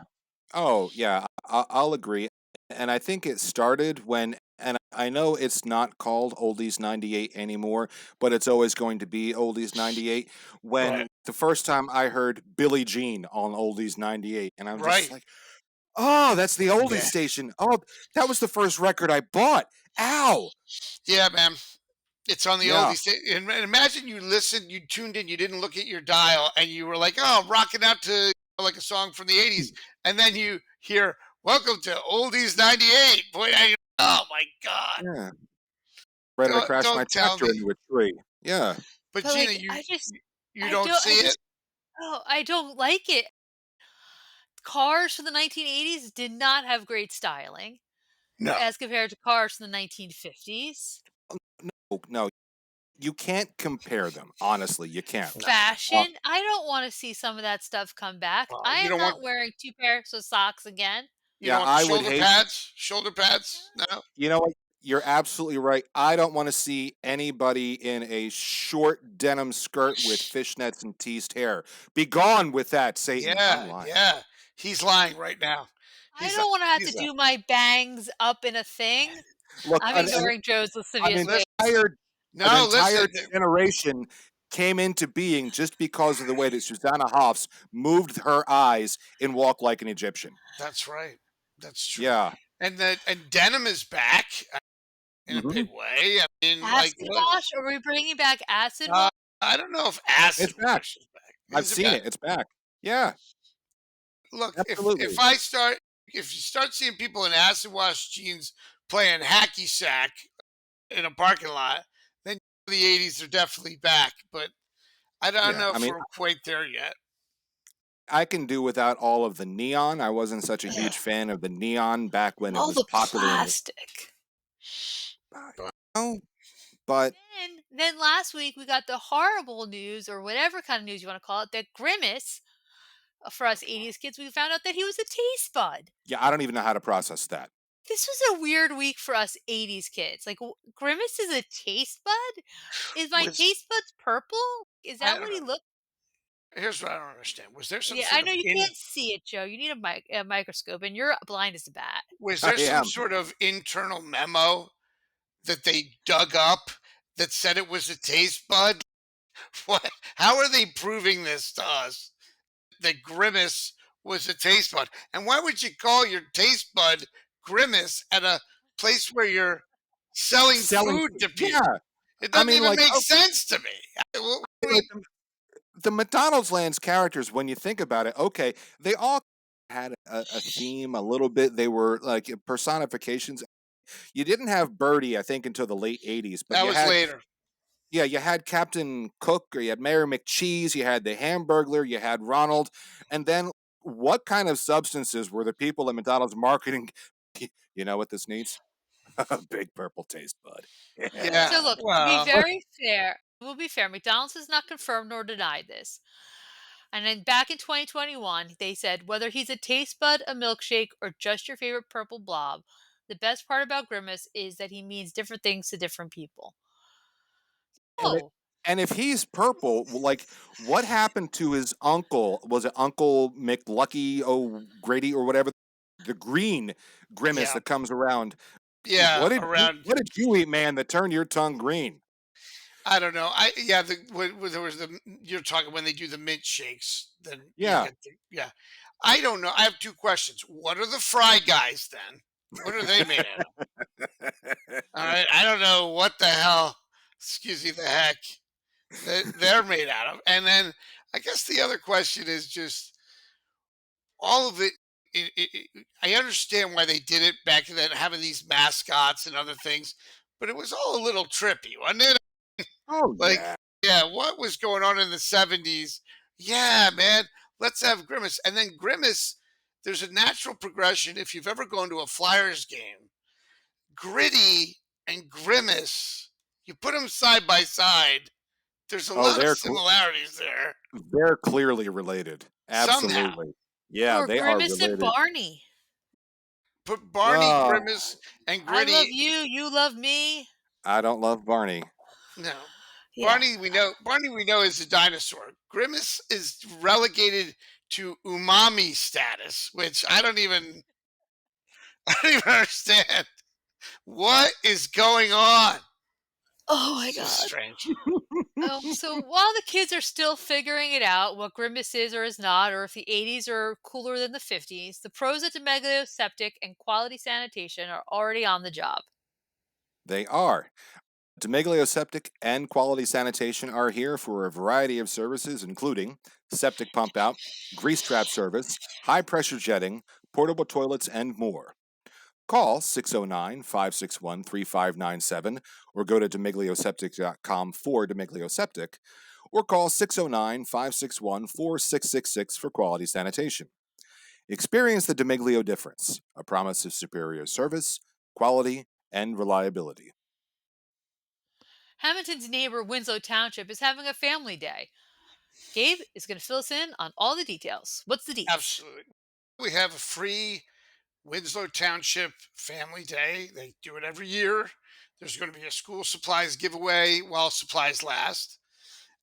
Oh, yeah, I'll agree. And I think it started when, and I know it's not called Oldies 98 anymore, but it's always going to be Oldies 98.
Right.
When the first time I heard Billie Jean on Oldies 98, and I'm just
Right.
like, oh, that's the Oldies
Yeah.
station. Oh, that was the first record I bought. Ow.
Yeah, man. It's on the
Yeah.
oldies. And imagine you listened, you tuned in, you didn't look at your dial, and you were like, "Oh, rocking out to like a song from the '80s," and then you hear, "Welcome to Oldies '98." Boy, oh my God!
Yeah. Ready to crash my
Don't tell
tractor
me.
into a tree. Yeah.
But
But
Gina,
like
you don't see
I
it?
just oh, I don't like it. Cars from the 1980s did not have great styling
No.
as compared to cars from the 1950s.
No, no, you can't compare them. Honestly, you can't.
No.
Uh,
Fashion, I don't wanna see some of that stuff come back. I
You
am
don't want
not wearing 2 pairs of socks again.
yeah,
the
I would
shoulder
hate.
pads? Shoulder pads? No.
You know what? You're absolutely right. I don't want to see anybody in a short denim skirt with fishnets and teased hair. Be gone with that, Satan. I'm
Yeah,
lying.
yeah. He's lying right now.
I
He's
don't wanna have to
he's
do my bangs up in a thing.
Look,
I'm ignoring Joe's
an
lascivious ways.
entire an
no,
entire
listen.
generation came into being just because of the way that Susanna Hoffs moved her eyes and walked like an Egyptian.
That's right. That's true.
Yeah.
And denim is back in a big
Hmm.
way. I mean, like
Acid wash? Are we bringing back acid
uh,
wash?
I don't know if acid
It's back.
wash is back.
I've
Is it
seen
back?
it. It's back. Yeah,
Look,
absolutely.
if you start seeing people in acid wash jeans playing hacky sack in a parking lot, then the '80s are definitely back. But I don't
Yeah.
know
I
if
mean,
we're quite there yet.
I can do without all of the neon. I wasn't such a huge fan of the neon back when it
All
was
the
popular in
plastic.
But
oh, but
Then last week we got the horrible news, or whatever kind of news you want to call it, that Grimace, for us 80s kids, we found out that he was a taste bud.
yeah, I don't even know how to process that.
This was a weird week for us 80s kids. Like, Grimace is a taste bud? Is my
was
taste buds purple? Is
I
that
don't
what he
know.
looked?
Here's what I don't understand.
Yeah, I know you can't see it, Joe. You need a microscope, and you're blind as a bat.
Was
I
there some
am.
sort of internal memo that they dug up that said it was a taste bud? What? How are they proving this to us? That Grimace was a taste bud, and why would you call your taste bud Grimace at a place where you're selling
Selling.
food to people?
Yeah,
It
I
doesn't
mean,
even
like,
make
oh,
sense to me.
I mean, like the McDonald's Land's characters. When you think about it, okay, they all had a theme a little bit. They were like personifications. You didn't have Birdie, I think, until the late '80s, but
That
you
was
had
later.
yeah, you had Captain Cook, or you had Mayor McCheese, you had the Hamburglar, you had Ronald, and then what kind of substances were the people at McDonald's marketing? You know what this needs? A big purple taste bud.
Yeah.
So look, to be
Well,
What?
very fair, we'll be fair. McDonald's has not confirmed nor denied this. And then back in 2021, they said whether he's a taste bud, a milkshake, or just your favorite purple blob, the best part about Grimace is that he means different things to different people.
And
Oh,
and if he's purple, like what happened to his uncle? Was it Uncle McLucky O'Grady or whatever? The green grimace
yeah,
that comes around.
yeah. Around,
What did you eat, man, that turned your tongue green?
I don't know. I yeah. When there was you're talking when they do the mint shakes, then you
Yeah.
get the, yeah. I don't know. I have two questions. What are the fry guys then? What are they made out of? All right. I don't know what the hell, excuse me, the heck that they're made out of. And then I guess the other question is just all of it. I understand why they did it back then, having these mascots and other things, but it was all a little trippy, wasn't it?
Oh
Like,
yeah.
yeah, what was going on in the 70s? Yeah, man, let's have Grimace. And then Grimace, there's a natural progression. If you've ever gone to a Flyers game, Gritty and Grimace, you put them side by side, there's a
Oh,
lot of similarities there
they're clearly related.
somehow.
Absolutely. Yeah,
Or
they are
Grimace and
related.
Barney.
Put Barney,
Oh,
Grimace, and
I love
Gritty.
you, you love me.
I don't love Barney.
No.
Yeah.
Barney we know is a dinosaur. Grimace is relegated to umami status, which I don't even understand. What is going on?
Oh my
It's just
god.
strange.
So while the kids are still figuring it out, what Grimace is or is not, or if the 80s are cooler than the 50s, the pros at Demeglio Septic and Quality Sanitation are already on the job.
They are. Demeglio Septic and Quality Sanitation are here for a variety of services, including septic pump out, grease trap service, high pressure jetting, portable toilets, and more. Call 609 561 3597 or go to demeglioseptic.com for Demeglio Septic, or call 609 561 4666 for quality sanitation. Experience the Demeglio difference, a promise of superior service, quality, and reliability.
Hammonton's neighbor, Winslow Township, is having a family day. Gabe is going to fill us in on all the details. What's the deets?
Absolutely. We have a free Winslow Township Family Day. They do it every year. There's going to be a school supplies giveaway while supplies last,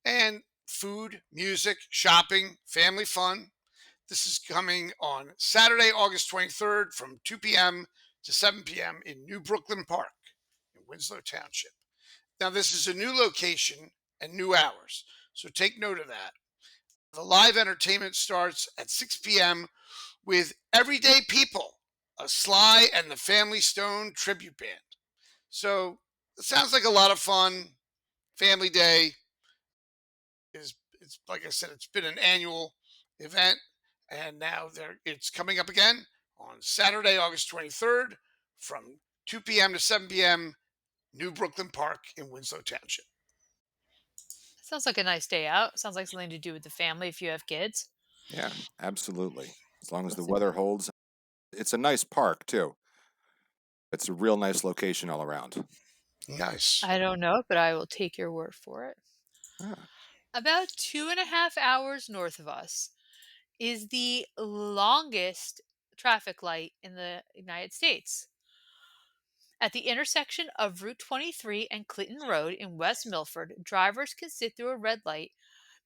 and food, music, shopping, family fun. This is coming on Saturday, August 23rd from 2 p.m. to 7 p.m. in New Brooklyn Park in Winslow Township. Now, this is a new location and new hours, so take note of that. The live entertainment starts at 6 p.m. with Everyday People, a Sly and the Family Stone tribute band. So it sounds like a lot of fun. Family Day is, it's like I said, it's been an annual event, and now it's coming up again on Saturday, August 23rd from 2 p.m. to 7 p.m. New Brooklyn Park in Winslow Township.
Sounds like a nice day out. Sounds like something to do with the family if you have kids.
Yeah, absolutely. As long as the
Listen,
weather holds. It's a nice park, too. It's a real nice location all around.
Nice.
I don't know, but I will take your word for it.
Ah,
About 2.5 hours north of us is the longest traffic light in the United States. At the intersection of Route 23 and Clinton Road in West Milford, drivers can sit through a red light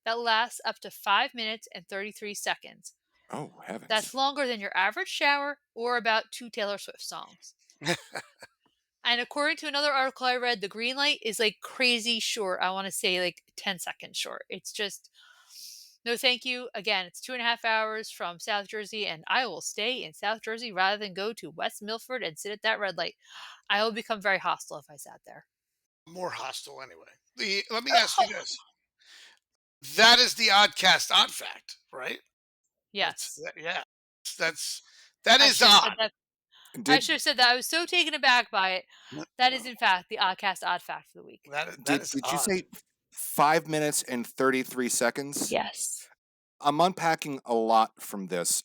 that lasts up to 5 minutes and 33 seconds.
oh,
That's
heavens.
longer than your average shower or about two Taylor Swift songs. And according to another article I read, the green light is like crazy short. I want to say like 10 seconds short. It's just no thank you. Again, it's 2.5 hours from South Jersey, and I will stay in South Jersey rather than go to West Milford and sit at that red light. I will become very hostile if I sat there.
More hostile anyway. Let me ask you this. That is the Oddcast Odd Fact, right?
Yes.
Yeah. That's that
I
is
should have said
odd.
that. I
Did
should have said that. I was so taken aback by it. That is, in fact, the Oddcast Odd Fact for the week.
That is
did you
odd.
say 5 minutes and 33 seconds?
Yes.
I'm unpacking a lot from this.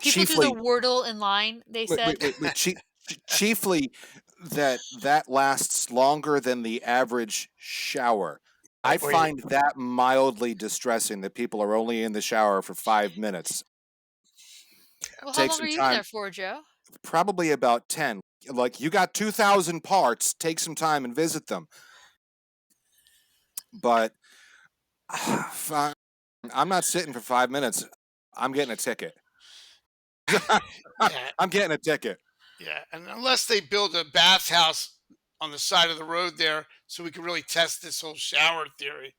People do the
Chiefly,
wordle in line, they said.
chiefly that lasts longer than the average shower. I
Or you,
find that mildly distressing that people are only in the shower for 5 minutes.
Well, how
Take
long are
some
you in there
time,
for, Joe?
probably about 10. Like, you got 2,000 parts, take some time and visit them. But I'm not sitting for 5 minutes. I'm getting a ticket.
yeah,
I'm getting a ticket.
yeah. And unless they build a bathhouse on the side of the road there, so we can really test this whole shower theory.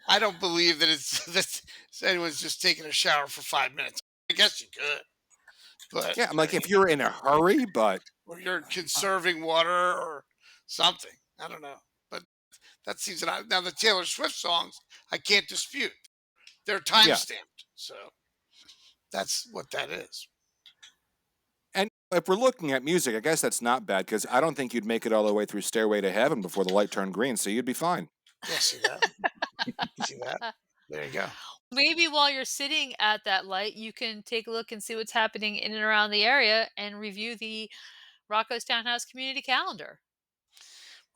I don't believe that it's that anyone's just taking a shower for 5 minutes. I guess you could, but
Yeah, I'm like, if you're in a hurry, but
or you're
uh,
conserving water or something. I don't know, but that seems that now the Taylor Swift songs I can't dispute. They're time
yeah.
stamped, so that's what that is.
And if we're looking at music, I guess that's not bad because I don't think you'd make it all the way through Stairway to Heaven before the light turned green, so you'd be fine.
Yeah, see that? See that? There you go.
Maybe while you're sitting at that light, you can take a look and see what's happening in and around the area and review the Rocco's Townhouse community calendar.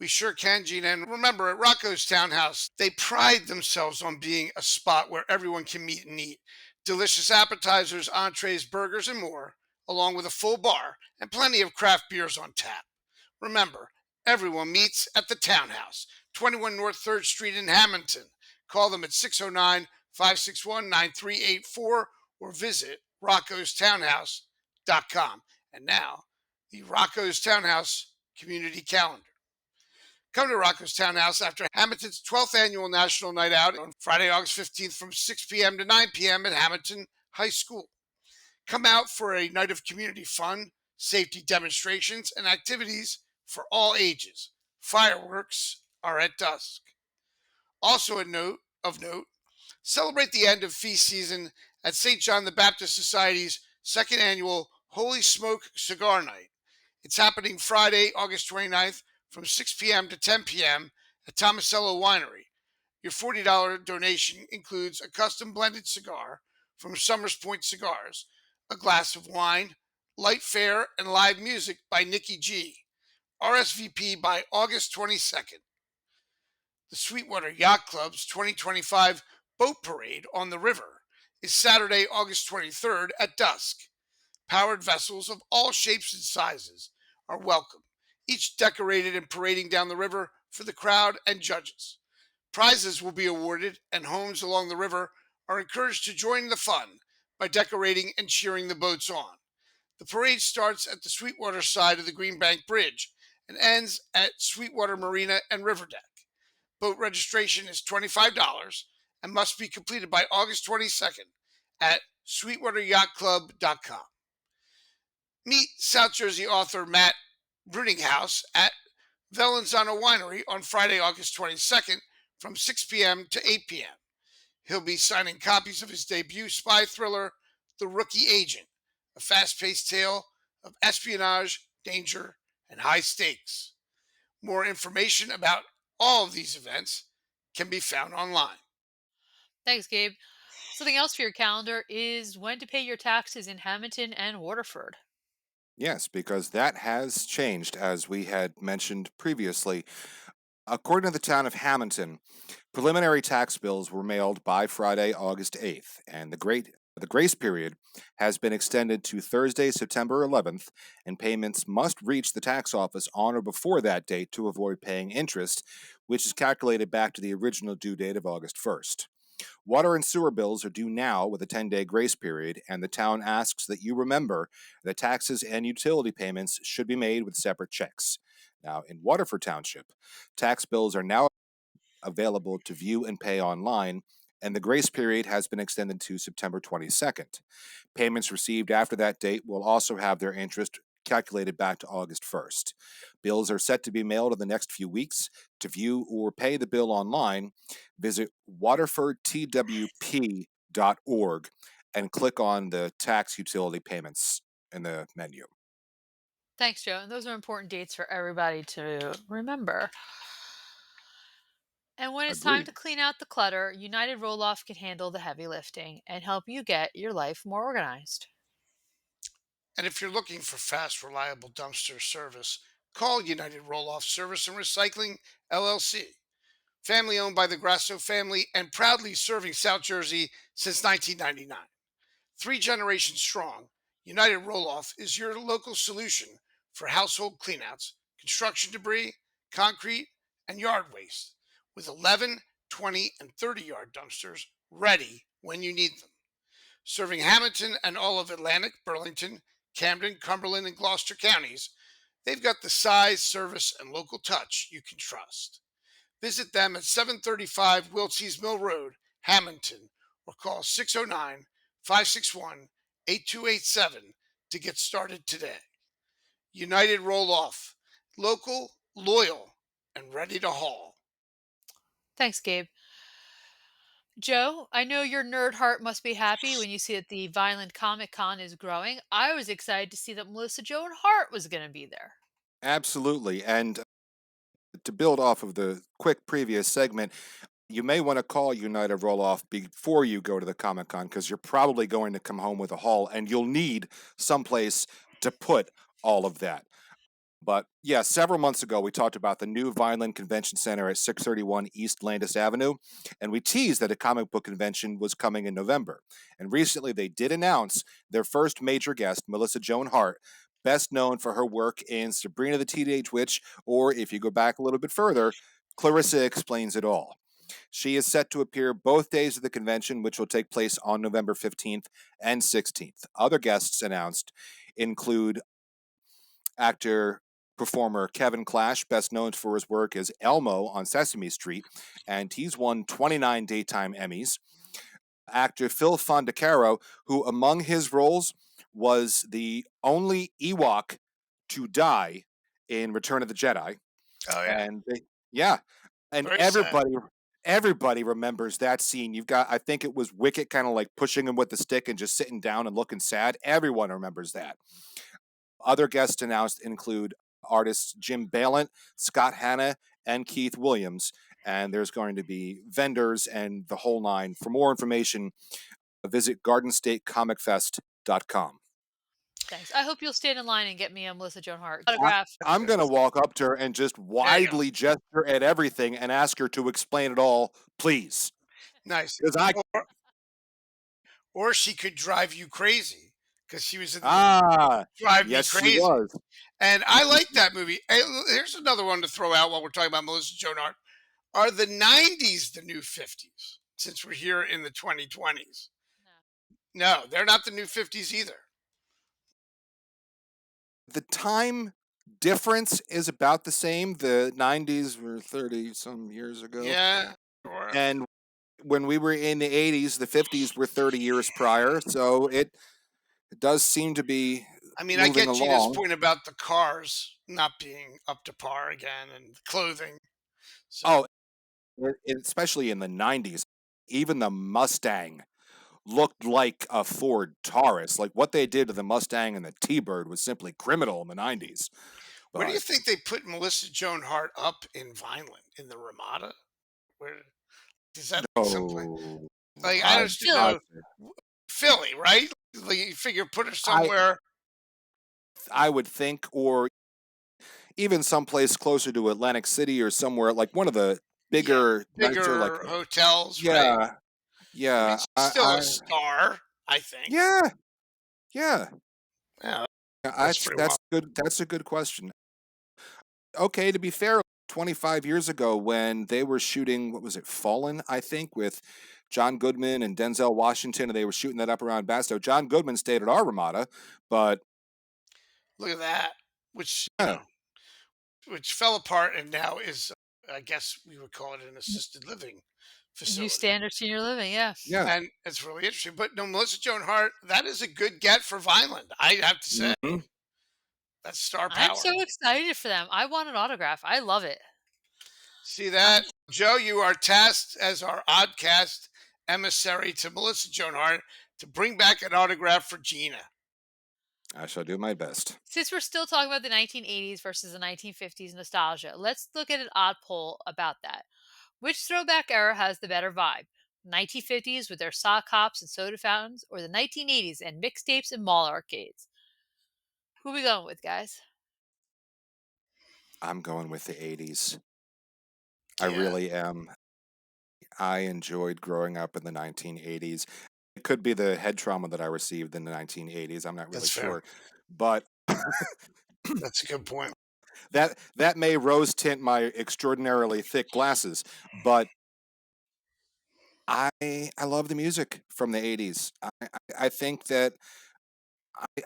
We sure can, Gina. And remember, at Rocco's Townhouse, they pride themselves on being a spot where everyone can meet and eat. Delicious appetizers, entrees, burgers, and more, along with a full bar and plenty of craft beers on tap. Remember, everyone meets at the Townhouse, 21 North 3rd Street in Hammonton. Call them at 609-561-9384 or visit roccostownhouse.com. And now, the Rocco's Townhouse Community Calendar. Come to Rocco's Townhouse after Hamilton's 12th annual National Night Out on Friday, August 15th from 6 p.m. to 9 p.m. at Hammonton High School. Come out for a night of community fun, safety demonstrations, and activities for all ages. Fireworks are at dusk. Also of note, celebrate the end of feast season at St. John the Baptist Society's second annual Holy Smoke Cigar Night. It's happening Friday, August 29th from 6 p.m. to 10 p.m. at Tomasello Winery. Your $40 donation includes a custom blended cigar from Summers Point Cigars, a glass of wine, light fare, and live music by Nikki G. RSVP by August 22nd. The Sweetwater Yacht Club's 2025 Boat Parade on the river is Saturday, August 23rd at dusk. Powered vessels of all shapes and sizes are welcome, each decorated and parading down the river for the crowd and judges. Prizes will be awarded, and homes along the river are encouraged to join the fun by decorating and cheering the boats on. The parade starts at the Sweetwater side of the Greenbank Bridge and ends at Sweetwater Marina and River Deck. Boat registration is $25 and must be completed by August 22nd at sweetwateryachtclub.com. Meet South Jersey author Matt Bruninghouse at Valenzano Winery on Friday, August 22nd from 6 p.m. to 8 p.m. He'll be signing copies of his debut spy thriller, The Rookie Agent, a fast paced tale of espionage, danger, and high stakes. More information about all of these events can be found online.
Thanks, Gabe. Something else for your calendar is when to pay your taxes in Hammonton and Waterford.
Yes, because that has changed, as we had mentioned previously. According to the town of Hammonton, preliminary tax bills were mailed by Friday, August 8th, and the grace period has been extended to Thursday, September 11th, and payments must reach the tax office on or before that date to avoid paying interest, which is calculated back to the original due date of August 1st. Water and sewer bills are due now with a 10-day grace period, and the town asks that you remember that taxes and utility payments should be made with separate checks. Now, in Waterford Township, tax bills are now available to view and pay online, and the grace period has been extended to September 22nd. Payments received after that date will also have their interest calculated back to August 1st. Bills are set to be mailed in the next few weeks. To view or pay the bill online, visit waterfordtwp.org and click on the tax utility payments in the menu.
Thanks, Joe. And those are important dates for everybody to remember. And when it's time to
Agreed.
clean out the clutter, United Roll Off can handle the heavy lifting and help you get your life more organized.
And if you're looking for fast, reliable dumpster service, call United Roll Off Service and Recycling LLC. Family owned by the Grasso family and proudly serving South Jersey since 1999. 3 generations strong, United Roll Off is your local solution for household cleanouts, construction debris, concrete, and yard waste, with 11, 20, and 30-yard dumpsters ready when you need them. Serving Hamilton and all of Atlantic, Burlington, Camden, Cumberland, and Gloucester counties, they've got the size, service, and local touch you can trust. Visit them at 735 Wiltshire Mill Road, Hammonton, or call 609 561 8287 to get started today. United Roll Off, local, loyal, and ready to haul.
Thanks, Gabe. Joe, I know your nerd heart must be happy when you see that the Vineland Comic Con is growing. I was excited to see that Melissa Joan Hart was going to be there.
Absolutely. And to build off of the quick previous segment, you may want to call United Roll Off before you go to the Comic Con because you're probably going to come home with a haul and you'll need someplace to put all of that. But yeah, several months ago, we talked about the new Vineland Convention Center at 631 East Landis Avenue, and we teased that a comic book convention was coming in November. And recently, they did announce their first major guest, Melissa Joan Hart, best known for her work in Sabrina the Teenage Witch, or if you go back a little bit further, Clarissa Explains It All. She is set to appear both days of the convention, which will take place on November 15th and 16th. Other guests announced include actor performer Kevin Clash, best known for his work as Elmo on Sesame Street, and he's won 29 daytime Emmys. Actor Phil Fondacaro, who among his roles was the only Ewok to die in Return of the Jedi.
Oh, yeah.
And yeah, and
Very sad.
everybody remembers that scene. You've got, I think it was Wicket kind of like pushing him with the stick and just sitting down and looking sad. Everyone remembers that. Other guests announced include artists Jim Balint, Scott Hanna, and Keith Williams. And there's going to be vendors and the whole nine. For more information, visit GardenStateComicFest.com.
Thanks. I hope you'll stand in line and get me a Melissa Joan Hart
I,
autograph.
I'm going to walk up to her and just
There you go.
widely gesture at everything and ask her to explain it all, please.
Nice.
Because I,
Or she could drive you crazy because she was in Drive Me
yes, she
Crazy.
was.
And I like that movie. Hey, here's another one to throw out while we're talking about Melissa Joan Hart. Are the 90s the new 50s since we're here in the 2020s? No, they're not the new 50s either.
The time difference is about the same. The 90s were 30 some years ago.
Yeah. Sure.
And when we were in the 80s, the 50s were 30 years prior. So it does seem to be
I mean, I
moving
get Gina's
along.
point about the cars not being up to par again and clothing. So,
Oh, especially in the 90s, even the Mustang looked like a Ford Taurus. Like what they did to the Mustang and the T-Bird was simply criminal in the 90s.
where do you
But
think they put Melissa Joan Hart up in Vineland? In the Ramada? Where is that someplace?
oh,
Like, I
I,
just didn't
Philly.
I,
know. Philly, right? Like, you figure put her
I
somewhere.
I would think, or even someplace closer to Atlantic City or somewhere like one of the
Yeah,
bigger, nicer, like
bigger hotels, right?
yeah,
I mean,
yeah,
she's still a star, I think.
yeah, yeah.
Yeah, that's
That's
pretty well.
that's good. That's a good question. Okay, to be fair, 25 years ago when they were shooting, what was it, Fallen? I think with John Goodman and Denzel Washington, and they were shooting that up around Basto. John Goodman stayed at our Ramada, but
Look at that, which
yeah,
which fell apart and now is, I guess we would call it an assisted living
New
facility,
standard senior living, yeah.
yeah.
and it's really interesting. But no, Melissa Joan Hart, that is a good get for Vineland. I have to say,
Mhm.
that's star
I'm
power.
so excited for them. I want an autograph. I love it.
See
I'm
that, Joe? You are tasked as our Oddcast emissary to Melissa Joan Hart to bring back an autograph for Gina.
I shall do my best.
Since we're still talking about the 1980s versus the 1950s nostalgia, let's look at an odd poll about that. Which throwback era has the better vibe? 1950s with their sock hops and soda fountains, or the 1980s and mixtapes and mall arcades? Who we going with, guys?
I'm going with the 80s. I
Yeah,
really am. I enjoyed growing up in the 1980s. It could be the head trauma that I received in the 1980s. I'm not really
that's fair.
sure. But
That's a good point.
that may rose tint my extraordinarily thick glasses, but I love the music from the 80s. I think that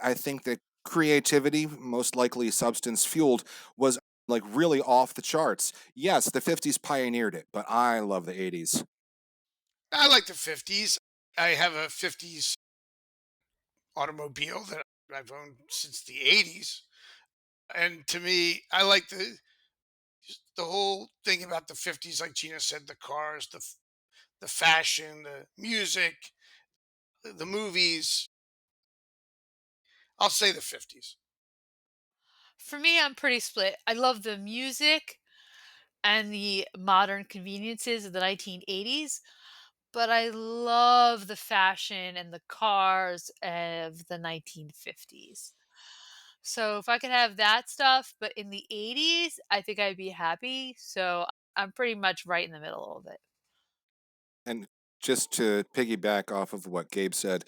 I think that creativity, most likely substance fueled, was like really off the charts. Yes, the 50s pioneered it, but I love the 80s.
I like the 50s. I have a 50s automobile that I've owned since the 80s. And to me, I like the whole thing about the 50s, like Gina said, the cars, the fashion, the music, the movies. I'll say the 50s.
For me, I'm pretty split. I love the music and the modern conveniences of the 1980s, but I love the fashion and the cars of the 1950s. So if I could have that stuff, but in the 80s, I think I'd be happy. So I'm pretty much right in the middle of it.
And just to piggyback off of what Gabe said,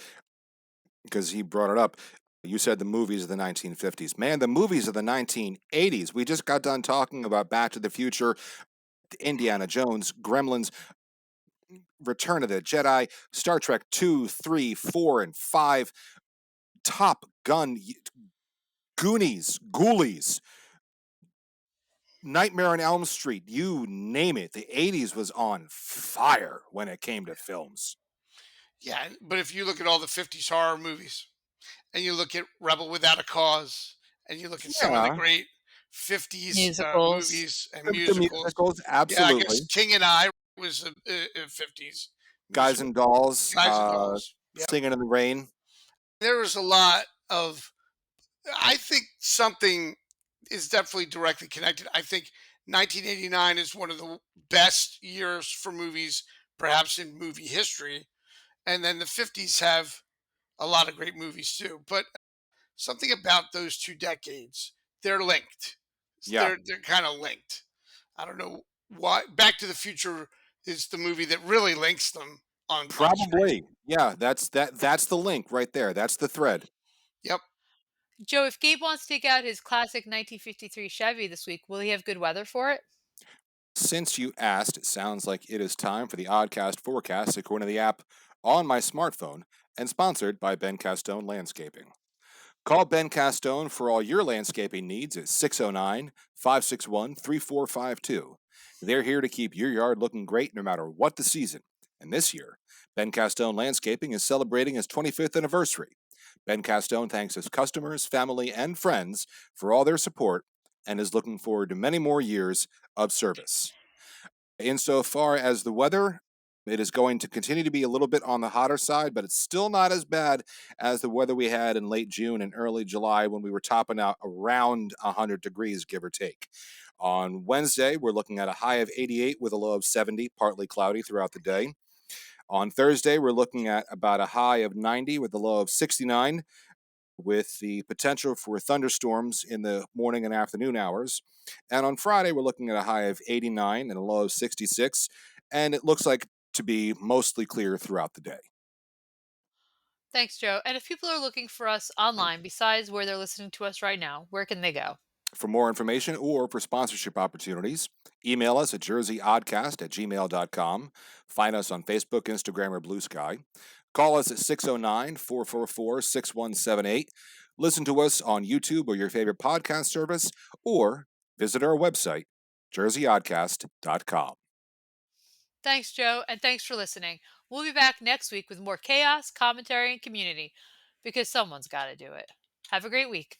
because he brought it up, you said the movies of the 1950s. Man, the movies of the 1980s. We just got done talking about Back to the Future, Indiana Jones, Gremlins, Return of the Jedi, Star Trek 2, 3, 4, and 5, Top Gun, Goonies, Ghoulies, Nightmare on Elm Street, you name it. The 80s was on fire when it came to films.
Yeah, but if you look at all the 50s horror movies and you look at Rebel Without a Cause and you look at some of the
Yeah,
great 50s
Musicals.
movies and
the
musicals,
musicals,
yeah, I guess
absolutely.
King and I was a 50s
Guys
musical.
and Dolls,
Guys and Dolls. Yep.
Singing in the Rain.
There was a lot of, I think something is definitely directly connected. I think 1989 is one of the best years for movies, perhaps in movie history. And then the 50s have a lot of great movies too. But something about those two decades, they're linked.
Yeah,
They're kind of linked. I don't know why. Back to the Future is the movie that really links them on screen.
probably. Yeah, that's the link right there. That's the thread.
Yep.
Joe, if Gabe wants to take out his classic 1953 Chevy this week, will he have good weather for it?
Since you asked, it sounds like it is time for the Oddcast Forecast according to the app on my smartphone and sponsored by Ben Castone Landscaping. Call Ben Castone for all your landscaping needs at 609-561-3452. They're here to keep your yard looking great no matter what the season. And this year, Ben Castone Landscaping is celebrating its 25th anniversary. Ben Castone thanks his customers, family, and friends for all their support and is looking forward to many more years of service. Insofar as the weather, it is going to continue to be a little bit on the hotter side, but it's still not as bad as the weather we had in late June and early July when we were topping out around 100 degrees, give or take. On Wednesday, we're looking at a high of 88 with a low of 70, partly cloudy throughout the day. On Thursday, we're looking at about a high of 90 with a low of 69, with the potential for thunderstorms in the morning and afternoon hours. And on Friday, we're looking at a high of 89 and a low of 66. And it looks like to be mostly clear throughout the day.
Thanks, Joe. And if people are looking for us online besides where they're listening to us right now, where can they go?
For more information or for sponsorship opportunities, email us at jerseyoddcast@gmail.com. Find us on Facebook, Instagram, or Blue Sky. Call us at 609-444-6178. Listen to us on YouTube or your favorite podcast service, or visit our website, jerseyoddcast.com.
Thanks, Joe, and thanks for listening. We'll be back next week with more chaos, commentary, and community because someone's got to do it. Have a great week.